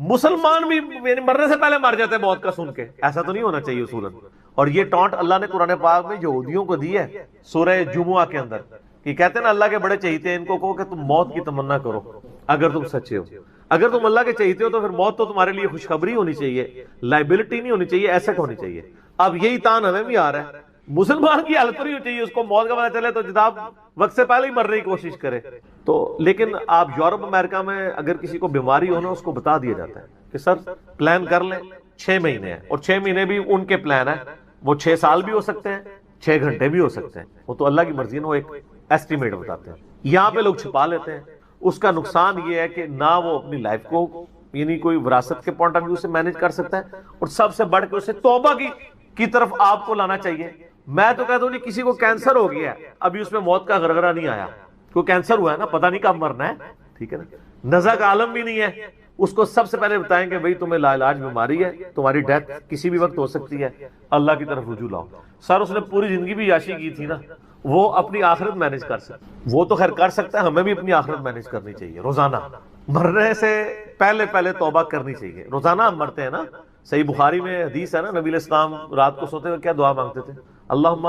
مسلمان بھی یعنی مرنے سے پہلے مر جاتے ہیں موت کا سن کے. ایسا تو نہیں ہونا چاہیے اصولاً. اور یہ ٹانٹ اللہ نے قرآن پاک میں یہودیوں کو دی ہے سورہ جمعہ کے اندر، کہ کہتے ہیں نا اللہ کے بڑے چہیتے ہیں، ان کو کہو کہ تم موت کی تمنا کرو اگر تم سچے ہو. اگر تم اللہ کے چہیتے ہو تو پھر موت تو تمہارے لیے خوشخبری ہونی چاہیے، لائبلٹی نہیں ہونی چاہیے، ایسٹ ہونی چاہیے. اب یہی تان ہمیں بھی آ رہا ہے، مسلمان کی حالت نہیں چاہیے، اس کو موت کا پتہ چلے تو جناب وقت سے پہلے ہی مرنے کی کوشش کرے. تو لیکن آپ یورپ امریکہ میں اگر کسی کو بیماری ہونا اس کو بتا دیا جاتا ہے کہ سر پلان کر لیں 6 مہینے ہیں، اور 6 مہینے بھی ان کے پلان ہے، وہ 6 سال بھی ہو سکتے ہیں، 6 گھنٹے بھی ہو سکتے ہیں، وہ تو اللہ کی مرضی ہے، وہ ایک ایسٹیمیٹ بتاتے ہیں. یہاں پہ لوگ چھپا لیتے ہیں. اس کا نقصان یہ ہے کہ نہ وہ اپنی لائف کو یعنی کوئی وراثت کے پوائنٹ آف ویو سے مینج کر سکتا ہے، اور سب سے بڑھ کے اسے توبہ کی طرف آپ کو لانا چاہیے. میں تو کہتا ہوں جی کسی کو کینسر ہو گیا ہے، ابھی اس میں موت کا غرغرہ نہیں آیا، کوئی کینسر ہوا ہے نا، پتہ نہیں کب مرنا ہے، ٹھیک ہے نا، نزع کا عالم بھی نہیں ہے، اس کو سب سے پہلے بتائیں کہ بھئی تمہیں لا علاج بیماری ہے، تمہاری ڈیتھ کسی بھی وقت ہو سکتی ہے، اللہ کی طرف رجوع لاؤ. سر اس نے پوری زندگی بھی عیاشی کی تھی نا، وہ اپنی آخرت مینج کر سکتا، وہ تو خیر کر سکتا ہے، ہمیں بھی اپنی آخرت مینج کرنی چاہیے. روزانہ مرنے سے پہلے توبہ کرنی چاہیے. روزانہ ہم مرتے ہیں نا، صحیح بخاری میں حدیث ہے نا، نبی علیہ السلام رات کو سوتے ہوئے کیا دعا مانگتے تھے، اللہم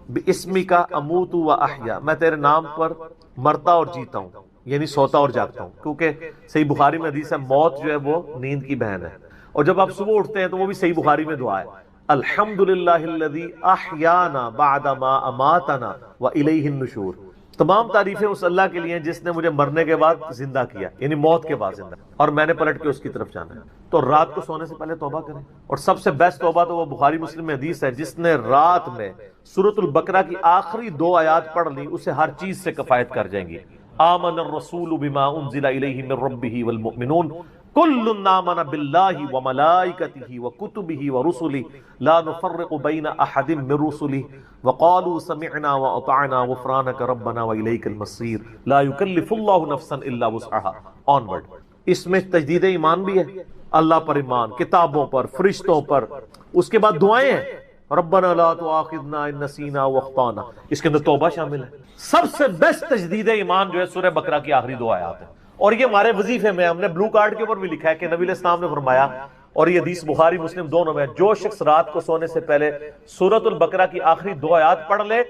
باسمک اموت و احیا، میں تیرے نام پر مرتا اور جیتا ہوں، یعنی سوتا اور جاگتا ہوں. کیونکہ صحیح بخاری میں حدیث ہے موت جو ہے وہ نیند کی بہن ہے. اور جب آپ صبح اٹھتے ہیں تو وہ بھی صحیح بخاری میں دعا ہے، الحمدللہ الذی احیانا بعد ما اماتنا والیہ النشور. تمام تعریفیں اس اللہ کے لیے ہیں جس نے مجھے مرنے کے بعد زندہ کیا، یعنی موت کے بعد زندہ، اور میں نے پلٹ کے اس کی طرف جانا ہے. تو رات کو سونے سے پہلے توبہ کریں. اور سب سے بیسٹ توبہ تو وہ بخاری مسلم میں حدیث ہے، جس نے رات میں سورۃ البقرہ کی آخری 2 آیات پڑھ لی اسے ہر چیز سے کفایت کر جائیں گی. آمن الرسول بما انزل الیہ من ربہ والمؤمنون کل آمن باللہ وملائکتہ وکتبہ ورسلہ لا نفرق بین احد من رسلہ وقالوا سمعنا واطعنا غفرانک ربنا والیک المصیر لا یکلف اللہ نفسا الا وسعها. آنورڈ. اس میں تجدید ایمان بھی ہے، اللہ پر ایمان، کتابوں پر، فرشتوں پر. اس کے بعد دعائیں ہیں، ربنا لا تؤاخذنا ان نسینا واخطانا، اس کے اندر توبہ شامل ہے. سب سے بیسٹ تجدید ایمان جو ہے سورہ بقرہ کی آخری 2 آیات ہیں. اور یہ ہمارے وظیفے میں ہم نے بلو کارڈ کے اوپر بھی لکھا ہے کہ نبی علیہ السلام نے فرمایا اور یہ حدیث بخاری مسلم دونوں میں، جو شخص رات کو سونے سے پہلے سورۃ البقرہ کی آخری 2 آیات پڑھ لے،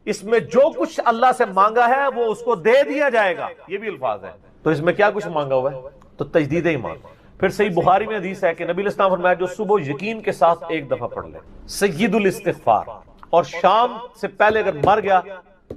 اس میں جو کچھ اللہ سے مانگا ہے وہ اس کو دے دیا جائے گا، یہ بھی الفاظ ہے۔ تو اس میں کیا کچھ مانگا ہوا ہے؟ تو تجدید ایمان۔ پھر صحیح بخاری میں حدیث ہے کہ نبی علیہ السلام فرمایا جو صبح یقین کے ساتھ ایک دفعہ پڑھ لے سید الاستغفار، اور شام سے پہلے اگر مر گیا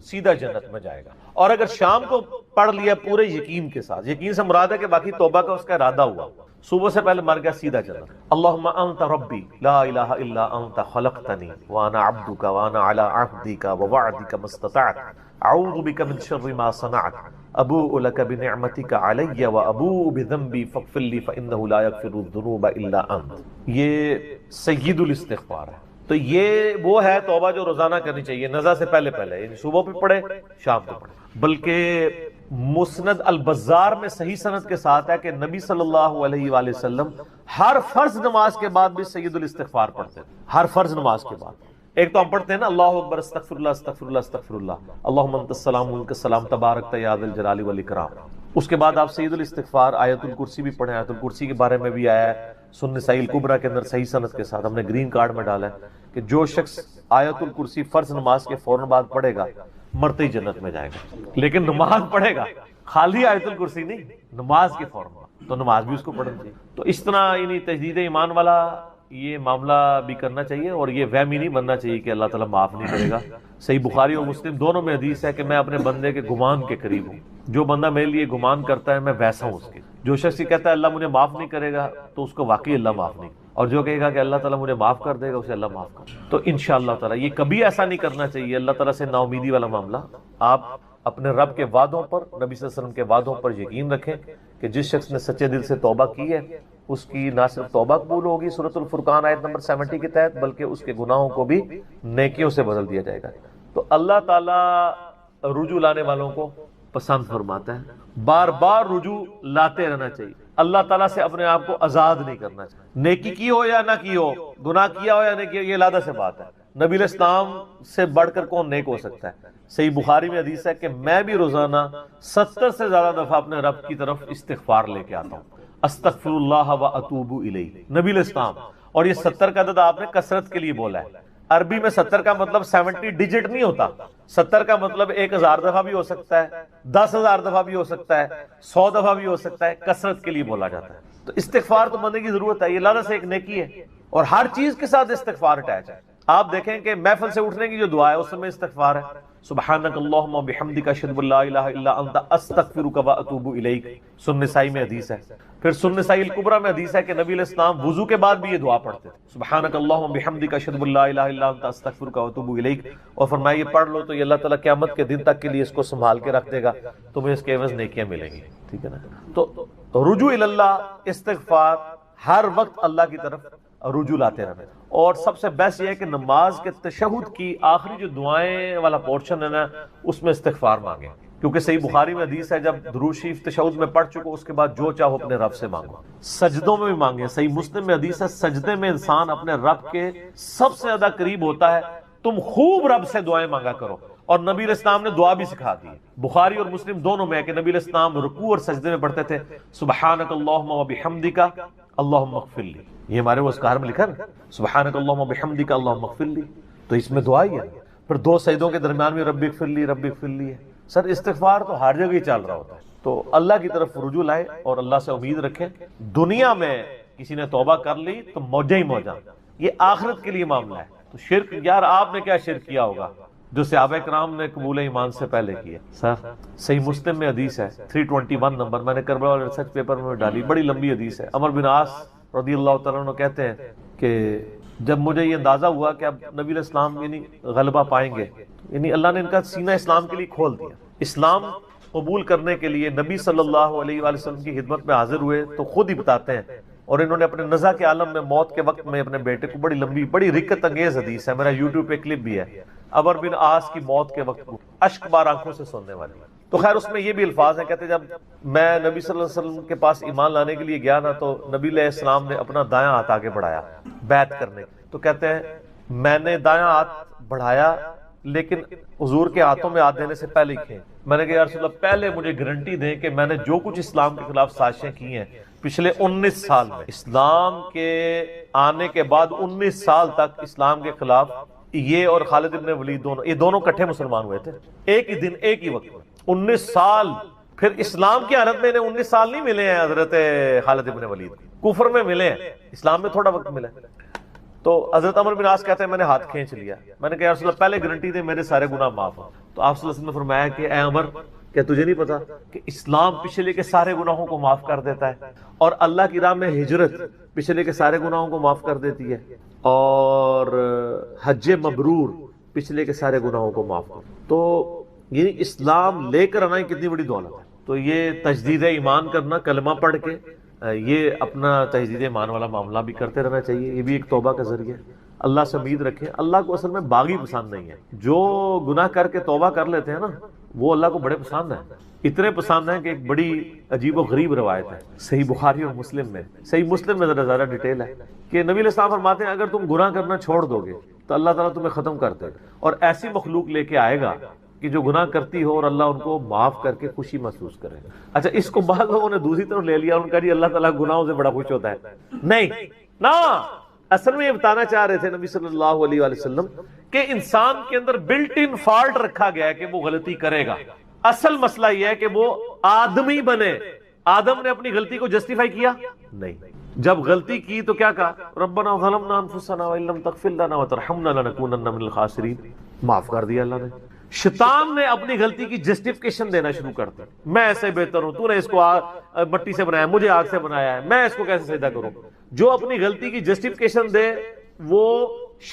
سیدھا جنت میں جائے گا، اور اگر شام کو پڑھ لیا پورے یقین کے ساتھ، یقین سے مراد ہے کہ باقی توبہ کا اس کا ارادہ ہوا، صبح سے پہلے مر گیا سیدھا جنت۔ اللہم انت ربی لا الہ الا انت خلقتنی وانا عبدک وانا علی عہدک ووعدک ما استطعت اعوذ بک من شر ما صنعت ابوء لک بنعمتک علی وابوء بذنبی فاغفر لی فانہ لا یغفر الذنوب الا انت۔ یہ سید الاستغفار ہے۔ تو یہ وہ ہے توبہ جو روزانہ کرنی چاہیے، نزا سے پہلے یعنی صبح بھی پڑھے شام کو پڑھے۔ بلکہ مسند البزار میں صحیح سند کے ساتھ ہے کہ نبی صلی اللہ علیہ وآلہ وسلم ہر فرض نماز کے بعد بھی سید الاستغفار پڑھتے تھے، ہر فرض نماز کے بعد۔ ایک تو ہم پڑھتے ہیں نا اللہ اکبر استغفر اللہ استغفر اللہ استغفر اللہ اللہم انت السلام منک السلام تبارک یا ذا الجلال والاکرام، اس کے بعد آپ سید الاستغفار آیت الکرسی بھی پڑھیں، آیت الکرسی کے بارے میں بھی آیا ہے سنن نسائی الکبریٰ کے اندر صحیح سند کے ساتھ، ہم نے گرین کارڈ میں ڈالا ہے کہ جو شخص آیت الکرسی فرض نماز کے فوراً بعد پڑھے گا مرتے ہی جنت میں جائے گا۔ لیکن نماز پڑھے گا، خالی آیت الکرسی نہیں، نماز کے فوراً بعد، تو نماز بھی اس کو پڑھنی چاہیے۔ تو اس طرح یعنی تجدید ایمان والا یہ معاملہ بھی کرنا چاہیے، اور یہ وہمی نہیں بننا چاہیے کہ اللہ تعالیٰ معاف نہیں کرے گا۔ صحیح بخاری اور مسلم دونوں میں حدیث ہے کہ میں اپنے بندے کے گمان کے قریب ہوں، جو بندہ میرے لیے گمان کرتا ہے میں ویسا ہوں اس کے۔ جو شخص یہ کہتا ہے اللہ مجھے معاف نہیں کرے گا تو اس کو واقعی اللہ معاف نہیں، اور جو کہے گا کہ اللہ تعالیٰ مجھے معاف کر دے گا اسے اللہ معاف کر دے گا۔ تو انشاءاللہ تعالیٰ یہ کبھی ایسا نہیں کرنا چاہیے اللہ تعالیٰ سے نا امیدی والا معاملہ۔ آپ اپنے رب کے وعدوں پر، نبی صلی اللہ علیہ وسلم کے وعدوں پر یقین رکھیں کہ جس شخص نے سچے دل سے توبہ کی ہے اس کی نہ صرف توبہ قبول ہوگی سورۃ الفرقان آیت نمبر 70 کے تحت، بلکہ اس کے گناہوں کو بھی نیکیوں سے بدل دیا جائے گا۔ تو اللہ تعالیٰ رجوع لانے والوں کو پسند فرماتا ہے، بار بار رجوع لاتے رہنا چاہیے۔ اللہ تعالیٰ سے اپنے آپ کو آزاد نہیں کرنا چاہیے، نیکی کی ہو یا نہ کی ہو، گناہ کیا ہو یا نہیں کیا، یہ علیحدہ سے بات ہے۔ نبی علیہ السلام سے بڑھ کر کون نیک ہو سکتا ہے؟ صحیح بخاری میں حدیث ہے کہ میں بھی روزانہ 70 سے زیادہ دفعہ اپنے رب کی طرف استغفار لے کے آتا ہوں، استغفر اللہ و اتوب الیہ، نبی علیہ السلام۔ اور یہ 70 کا عدد آپ نے کثرت کے لیے بولا ہے۔ عربی میں 70 کا مطلب 70 ڈیجٹ نہیں ہوتا، 70 کا مطلب 1000 دفعہ بھی ہو سکتا ہے، 10,000 دفعہ بھی ہو سکتا ہے، 100 دفعہ بھی ہو سکتا ہے، کثرت کے لیے بولا جاتا ہے۔ تو استغفار تو بندے کی ضرورت ہے، یہ اللہ سے ایک نیکی ہے، اور ہر چیز کے ساتھ استغفار اٹیچ ہے۔ آپ دیکھیں کہ محفل سے اٹھنے کی جو دعا ہے اس میں استغفار ہے، سبحانک اللہم و بحمدک اشہد ان لا الہ الا انت استغفرک و اتوب الیک، سنن نسائی میں حدیث ہے۔ پھر سنن نسائی الکبریٰ میں حدیث ہے کہ نبی علیہ السلام وضو کے بعد بھی یہ دعا پڑھتے تھے، سبحانک اللہم و بحمدک اشہد ان لا الہ الا انت استغفرک و اتوب الیک، اور فرمایا یہ پڑھ لو تو یہ اللہ تعالیٰ قیامت کے دن تک کے لیے اس کو سنبھال کے رکھ دے گا، تمہیں اس کے عوض نیکیاں ملیں گی، ٹھیک ہے نا۔ تو رجوع اللہ، استغفار، ہر وقت اللہ کی طرف رجوع لاتے رہنا۔ اور سب سے بیسٹ یہ ہے کہ نماز کے تشہد کی آخری جو دعائیں والا پورشن ہے نا اس میں استغفار مانگیں، کیونکہ صحیح بخاری میں حدیث ہے جب درود شریف تشہد میں پڑھ چکو اس کے بعد جو چاہو اپنے رب سے مانگو، سجدوں میں بھی مانگیں۔ صحیح مسلم میں حدیث ہے سجدے میں انسان اپنے رب کے سب سے زیادہ قریب ہوتا ہے، تم خوب رب سے دعائیں مانگا کرو۔ اور نبی علیہ السلام نے دعا بھی سکھا دی، بخاری اور مسلم دونوں میں ہے کہ نبی علیہ السلام رکوع اور سجدے میں پڑھتے تھے سبحانک اللہم و بحمدک اللہم اغفر لی، یہ ہمارے وہ اذکار میں لکھا نا سبحانک اللہم و بحمدک اللہم اغفر لی، تو اس میں دعا ہی ہے۔ پھر 2 سجدوں کے درمیان میں رب اغفر لی رب اغفر لی ہے۔ سر استغفار تو ہر جگہ ہی چل رہا ہوتا ہے، تو اللہ کی طرف رجوع لائیں اور اللہ سے امید رکھیں۔ دنیا میں کسی نے توبہ کر لی تو موجہ ہی موجہ، یہ آخرت کے لیے معاملہ ہے۔ تو شرک، یار آپ نے کیا شرک کیا ہوگا جو صحابہ کرام نے قبول ایمان سے پہلے کیا؟ سر صحیح مسلم میں حدیث ہے 321 نمبر، میں نے کربلا والے ریسرچ پیپر میں ڈالی، بڑی لمبی حدیث ہے۔ عمر بن عاص رضی اللہ تعالیٰ عنہ کہتے ہیں کہ جب مجھے یہ اندازہ ہوا کہ اب نبی علیہ السلام یعنی غلبہ پائیں گے، یعنی اللہ نے ان کا سینہ اسلام کے لیے کھول دیا، اسلام قبول کرنے کے لیے نبی صلی اللہ علیہ وآلہ وسلم کی خدمت میں حاضر ہوئے، تو خود ہی بتاتے ہیں، اور انہوں نے اپنے نزع کے عالم میں موت کے وقت میں اپنے بیٹے کو، بڑی لمبی بڑی رکت انگیز حدیث ہے، میرا یوٹیوب پہ کلپ بھی ہے، عمر بن عاص کی موت کے وقت اشک بار آنکھوں سے سننے والی۔ تو خیر اس میں یہ بھی الفاظ ہیں، کہتے جب میں نبی صلی اللہ علیہ وسلم کے پاس ایمان لانے کے لیے گیا نا تو نبی علیہ السلام نے اپنا دایاں ہاتھ آگے بڑھایا بیعت کرنے، تو کہتے ہیں میں نے دایاں ہاتھ بڑھایا لیکن حضور کے ہاتھوں میں ہاتھ دینے سے پہلے کھیں، میں نے کہا یا رسول اللہ پہلے مجھے گارنٹی دیں کہ میں نے جو کچھ اسلام کے خلاف سازشیں کی ہیں پچھلے 19 سال میں اسلام کے آنے کے بعد 19 سال تک اسلام کے خلاف یہ اور خالد ابن ولید دونوں کٹھے مسلمان ہوئے تھے، ایک ہی دن ایک ہی وقت میں 19 سال۔ پھر اسلام کی حالت میں انہیں 19 سال نہیں ملے ہیں حضرت خالد ابن ولید، کفر میں ملے ہیں، اسلام میں تھوڑا وقت ملا۔ تو حضرت عمر بن عاص کہتے ہیں میں نے ہاتھ کھینچ لیا، میں نے کہا یا رسول اللہ پہلے گارنٹی دے میرے سارے گناہ معاف ہوں۔ تو آپ صلی اللہ علیہ وسلم نے فرمایا کہ اے عمر، کیا تجھے نہیں پتا کہ اسلام پچھلے کے سارے گناہوں کو معاف کر دیتا ہے، اور اللہ کی راہ میں ہجرت پچھلے کے سارے گناہوں کو معاف کر دیتی ہے، اور حج مبرور پچھلے کے سارے گناہوں کو معاف کر۔ تو یہ اسلام لے کر آنا کتنی بڑی دولت ہے۔ تو یہ تجدید ایمان کرنا، کلمہ پڑھ کے یہ اپنا تجدید ایمان والا معاملہ بھی کرتے رہنا چاہیے، یہ بھی ایک توبہ کا ذریعہ ہے۔ اللہ سے امید رکھیں، اللہ کو اصل میں باغی پسند نہیں ہے، جو گناہ کر کے توبہ کر لیتے ہیں نا وہ اللہ کو بڑے پسند ہیں، اتنے پسند ہیں کہ ایک بڑی عجیب و غریب روایت ہے صحیح بخاری اور مسلم میں، صحیح مسلم میں ذرا زیادہ ڈیٹیل ہے کہ نبی علیہ السلام فرماتے ہیں اگر تم گناہ کرنا چھوڑ دو گے تو اللہ تعالیٰ تمہیں ختم کر دے گا، اور ایسی مخلوق لے کے آئے گا کہ جو گناہ کرتی ہو اور اللہ ان کو معاف کر کے خوشی محسوس کرے۔ اچھا، اس کو بعض لوگوں نے دوسری طرف لے لیا، ان کا جی اللہ تعالیٰ گناہوں سے بڑا خوش ہوتا ہے۔ نہیں نا، اصل میں یہ بتانا چاہ رہے تھے نبی صلی اللہ علیہ وآلہ وسلم کہ انسان کے اندر بلٹ ان فالٹ رکھا گیا ہے کہ وہ غلطی کرے گا۔ اصل مسئلہ یہ ہے کہ وہ آدمی بنے۔ آدم نے اپنی غلطی کو جسٹیفائی کیا نہیں، جب غلطی کی تو کیا کہا؟ ربنا ظلمنا انفسنا وان لم تغفر لنا وترحمنا لنکونن من الخاسرین، معاف کر دیا اللہ نے۔ شیطان نے اپنی غلطی کی جسٹیفیکیشن دینا شروع کر دی، میں ایسے بہتر ہوں، تو نے اس کو مٹی سے بنایا، مجھے آگ سے بنایا ہے، میں اس کو کیسے سجدہ کروں؟ جو اپنی غلطی کی جسٹیفیکیشن دے وہ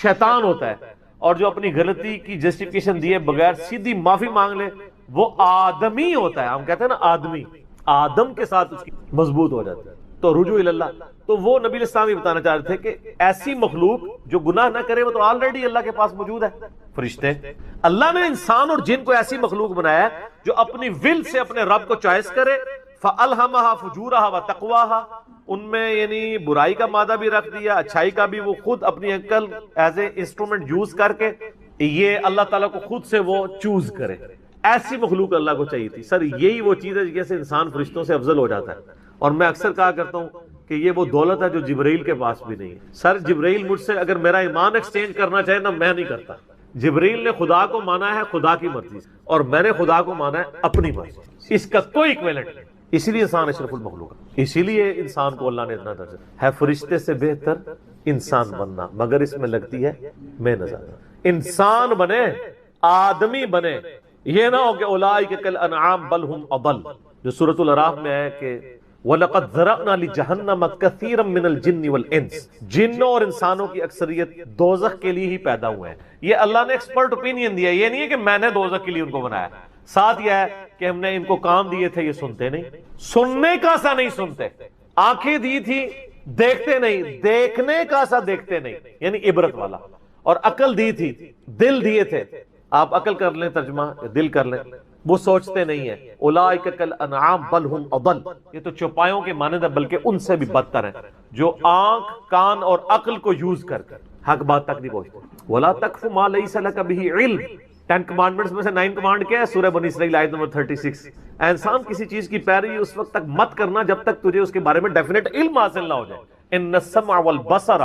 شیطان ہوتا ہے، اور جو اپنی غلطی کی جسٹیفیکیشن دیے بغیر سیدھی معافی مانگ لے وہ آدمی ہوتا ہے۔ ہم کہتے ہیں نا آدمی، آدم کے ساتھ اس کی مضبوط ہو جاتی ہے۔ تو رجوع الی اللہ، تو وہ نبی علیہ السلام یہ بتانا چاہ رہے تھے کہ ایسی مخلوق جو گناہ نہ کرے وہ تو آلریڈی اللہ کے پاس موجود ہے۔ فرشتے، اللہ نے انسان اور جن کو ایسی مخلوق بنایا ہے جو اپنی ول سے اپنے رب کو چوائس کرے، فَأَلْهَمَهَا فُجُورَهَا وَتَقْوَاهَا، ان میں یعنی برائی کا مادہ بھی رکھ دیا، اچھائی کا بھی، وہ خود اپنی عقل ایز اے انسٹرومنٹ یوز کر کے یہ اللہ تعالیٰ کو خود سے وہ چوز کرے۔ ایسی مخلوق اللہ کو چاہیے تھی۔ سر یہی وہ چیز ہے جیسے انسان فرشتوں سے افضل ہو جاتا ہے، اور میں اکثر کہا کرتا ہوں کہ یہ وہ دولت ہے جو جبرائیل کے پاس بھی نہیں ہے۔ سر جبرائیل مجھ سے اگر میرا ایمان ایکسچینج کرنا چاہے نا، میں نہیں کرتا۔ جبرائیل نے خدا کو مانا ہے خدا کی مرضی سے، اور میں نے خدا کو مانا ہے اپنی مرضی سے، اس کا کوئی ایکویلنٹ نہیں۔ اسی لیے انسان اشرف المخلوق ہے، اسی لیے انسان کو اللہ نے اتنا درجہ ہے فرشتے سے بہتر انسان بننا، مگر اس میں لگتی ہے محنت۔ انسان بنے، آدمی بنے، یہ نہ ہو کہ اولئک کالانعام بل هم اضل، جو سورۃ الاعراف میں ہے کہ وَلَقَدْ ذَرَأْنَا لِجَهَنَّمَ كَثِيرًا مِنَ الْجِنِّ وَالْإِنسِ، جنوں اور انسانوں کی اکثریت دوزخ کے لیے ہی پیدا ہوئے ہیں۔ یہ اللہ نے ایکسپرٹ اوپینین دیا، یہ نہیں ہے کہ میں نے دوزخ کے لیے ان کو بنایا۔ ساتھ یہ ہے کہ ہم نے ان کو کام دیے تھے، یہ سنتے نہیں، سننے کا سا نہیں سنتے، آنکھیں دی تھی دیکھتے نہیں، دیکھنے کا سا دیکھتے نہیں، یعنی عبرت والا، اور عقل دی تھی، دل دیے تھے، آپ عقل کر لیں ترجمہ، دل کر لیں، وہ سوچتے نہیں ہیں۔ اولئک کالانعام بل هم اضل، یہ تو چوپایوں کے مانند ہے بلکہ ان سے بھی بدتر ہیں، جو آنکھ، کان اور عقل کو یوز کر کر حق بات تک نہیں پہنچتے۔ ولا تقف ما ليس لك به علم، 10 کمانڈمنٹس میں سے 9 کمانڈ کیا ہے؟ سورہ بنی اسرائیل آیت نمبر 36۔ اے انسان، کسی چیز کی پیروی اس وقت تک مت کرنا جب تک تجھے اس کے بارے میں ڈیفینیٹ علم حاصل نہ ہو جائے۔ ان السمع والبصر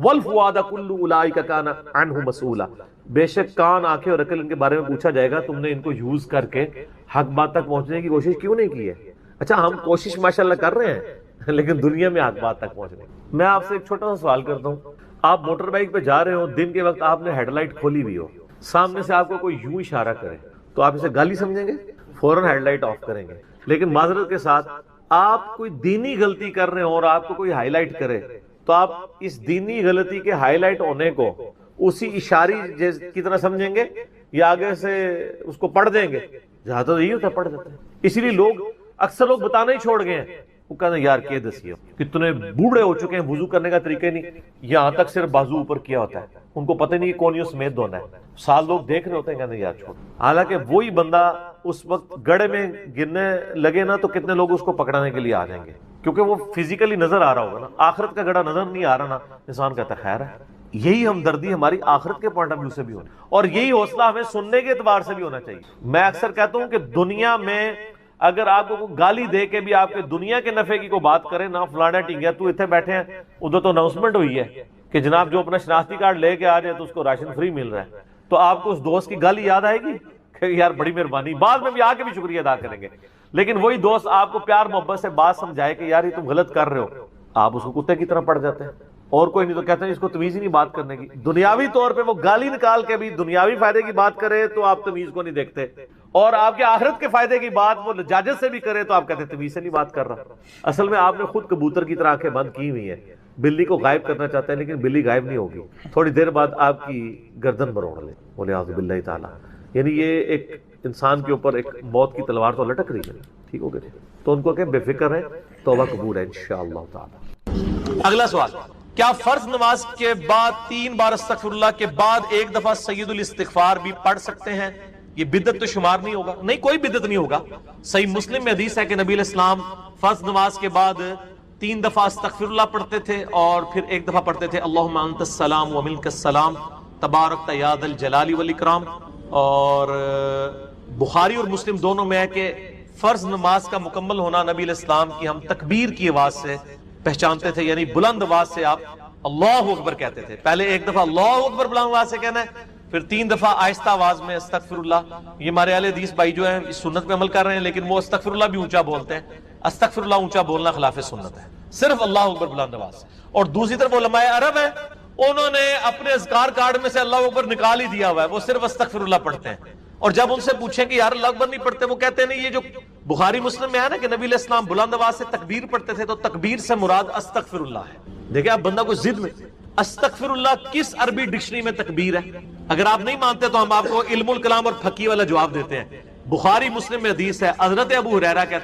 والفؤاد كل اولئک کان عنہ مسؤولا، بے شک کان، آنکھیں اور عقل ان کے بارے میں پوچھا جائے گا، تم نے ان کو یوز کر کے حق بات تک پہنچنے کی کوشش کیوں نہیں کی ہے؟ اچھا، ہم کوشش ماشاءاللہ کر رہے ہیں لیکن دنیا میں حق بات تک پہنچنے۔ میں آپ سے ایک چھوٹا سا سوال کرتا ہوں، آپ موٹر بائک پہ جا رہے ہو، دن کے وقت آپ نے ہیڈ لائٹ کھولی ہوئی ہو، سامنے سے آپ کو کوئی یوں اشارہ کرے تو آپ اسے گالی سمجھیں گے؟ فوراً ہیڈ لائٹ آف کریں گے۔ لیکن معذرت کے ساتھ آپ کوئی دینی غلطی کر رہے ہو اور آپ کو کوئی ہائی لائٹ کرے تو آپ اس دینی غلطی کے ہائی لائٹ ہونے کو اسی اشاری کی طرح سمجھیں گے یا آگے سے اس کو پڑھ دیں گے؟ جہاں تو یہی ہوتا ہے، پڑھ دیتے ہیں۔ اسی لیے اکثر لوگ بتانا ہی چھوڑ گئے ہیں، وہ کہتے ہیں یار کیا دسیے، کتنے بوڑھے ہو چکے ہیں، وضو کرنے کا طریقہ نہیں، یہاں تک صرف بازو اوپر کیا ہوتا ہے، ان کو پتہ نہیں کون سمیت دھونا ہے۔ سال لوگ دیکھ رہے ہوتے ہیں، کہتے ہیں یار چھوڑ۔ حالانکہ وہی بندہ اس وقت گڑھے میں گرنے لگے نا تو کتنے لوگ اس کو پکڑانے کے لیے آ جائیں گے، کیونکہ وہ فزیکلی نظر آ رہا ہوگا نا۔ آخرت کا گڑھا نظر نہیں آ رہا نا، انسان کہتا ہے خیر ہے۔ یہی ہمدردی ہماری آخرت کے پوائنٹ آف ویو سے بھی ہونی، اور یہی حوصلہ ہمیں سننے کے اعتبار سے بھی ہونا چاہیے۔ میں اکثر کہتا ہوں کہ دنیا میں اگر آپ کو گالی دے کے بھی آپ کے دنیا کے نفع کی کو بات کرے نا، فلانا ٹھیک ہے تو اتنے بیٹھے ہیں، ادھر تو اناؤنسمنٹ ہوئی ہے کہ جناب جو اپنا شناختی کارڈ لے کے آ جائے تو اس کو راشن فری مل رہا ہے، تو آپ کو اس دوست کی گالی یاد آئے گی کہ یار بڑی مہربانی، بعد میں بھی آ کے بھی شکریہ ادا کریں گے، لیکن وہی دوست آپ کو پیار محبت سے بات سمجھائے کہ یار یہ تم غلط کر رہے ہو، آپ اس کو کتے کی طرح پڑ جاتے ہیں، اور کوئی نہیں تو کہتے ہیں اس کو تمیز ہی نہیں بات کرنے کی۔ دنیاوی طور پہ وہ گالی نکال کے بھی دنیاوی فائدے کی بات کرے تو آپ تمیز کو نہیں دیکھتے، اور آپ کے آخرت کے فائدے کی بات وہ لجاجت سے بھی کرے تو آپ کہتے ہیں تمیز سے نہیں بات کر رہا۔ اصل میں آپ نے خود کبوتر کی طرح آنکھیں بند کی ہوئی ہیں، بلی کو غائب کرنا چاہتے ہیں لیکن بلی غائب نہیں ہوگی، تھوڑی دیر بعد آپ کی گردن مروڑ لے، بولے اعوذ باللہ تعالیٰ۔ یعنی یہ ایک انسان کے اوپر ایک موت کی تلوار تو لٹک رہی ہے، ٹھیک ہو گئے، تو ان کو کہ بے فکر رہیں، توبہ قبول ہے انشاءاللہ تعالیٰ۔ اگلا سوال، کیا فرض نماز کے بعد 3 بار استغفر اللہ کے بعد ایک دفعہ سید الاستغفار بھی پڑھ سکتے ہیں؟ یہ بدعت تو شمار نہیں ہوگا؟ نہیں، کوئی بدعت نہیں ہوگا۔ صحیح مسلم میں حدیث ہے کہ نبی علیہ السلام فرض نماز کے بعد 3 دفعہ استغفر اللہ پڑھتے تھے اور پھر ایک دفعہ پڑھتے تھے اللہم انت السلام و منک السلام تبارکت یا ذا الجلال والاکرام۔ اور بخاری اور مسلم دونوں میں ہے کہ فرض نماز کا مکمل ہونا نبی علیہ السلام کی ہم تکبیر کی آواز سے پہچانتے تھے، یعنی بلند آواز سے آپ اللہ اکبر کہتے تھے، پہلے ایک دفعہ اللہ اکبر بلند آواز سے کہنا ہے، پھر 3 دفعہ آہستہ آواز میں استغفر اللہ۔ یہ ہمارے اہل حدیث بھائی جو ہیں اس سنت پہ عمل کر رہے ہیں لیکن وہ استغفر اللہ بھی اونچا بولتے ہیں، استغفر اللہ اونچا بولنا خلاف سنت ہے، صرف اللہ اکبر بلند آواز سے۔ اور دوسری طرف علماء عرب ہیں، انہوں نے اپنے اذکار کارڈ میں سے اللہ اکبر نکال ہی دیا ہوا ہے، وہ صرف استغفر اللہ پڑھتے ہیں، اور جب ان سے پوچھیں کہ یار اللہ اکبر نہیں پڑھتے، وہ کہتے ہیں نہیں، یہ جو بخاری مسلم میں ہے نا کہ نبی علیہ السلام بلند آواز سے تکبیر پڑھتے تھے، تو تکبیر سے مراد استغفر اللہ ہے۔ دیکھیں آپ بندہ کو ضد میں، استغفر اللہ کس عربی ڈکشنری میں تکبیر ہے؟ اگر آپ نہیں مانتے تو ہم آپ کو علم الکلام اور فقہ والا جواب دیتے ہیں۔ بخاری مسلم میں حدیث ہے، حضرت ابو ہریرہ کہتے ہیں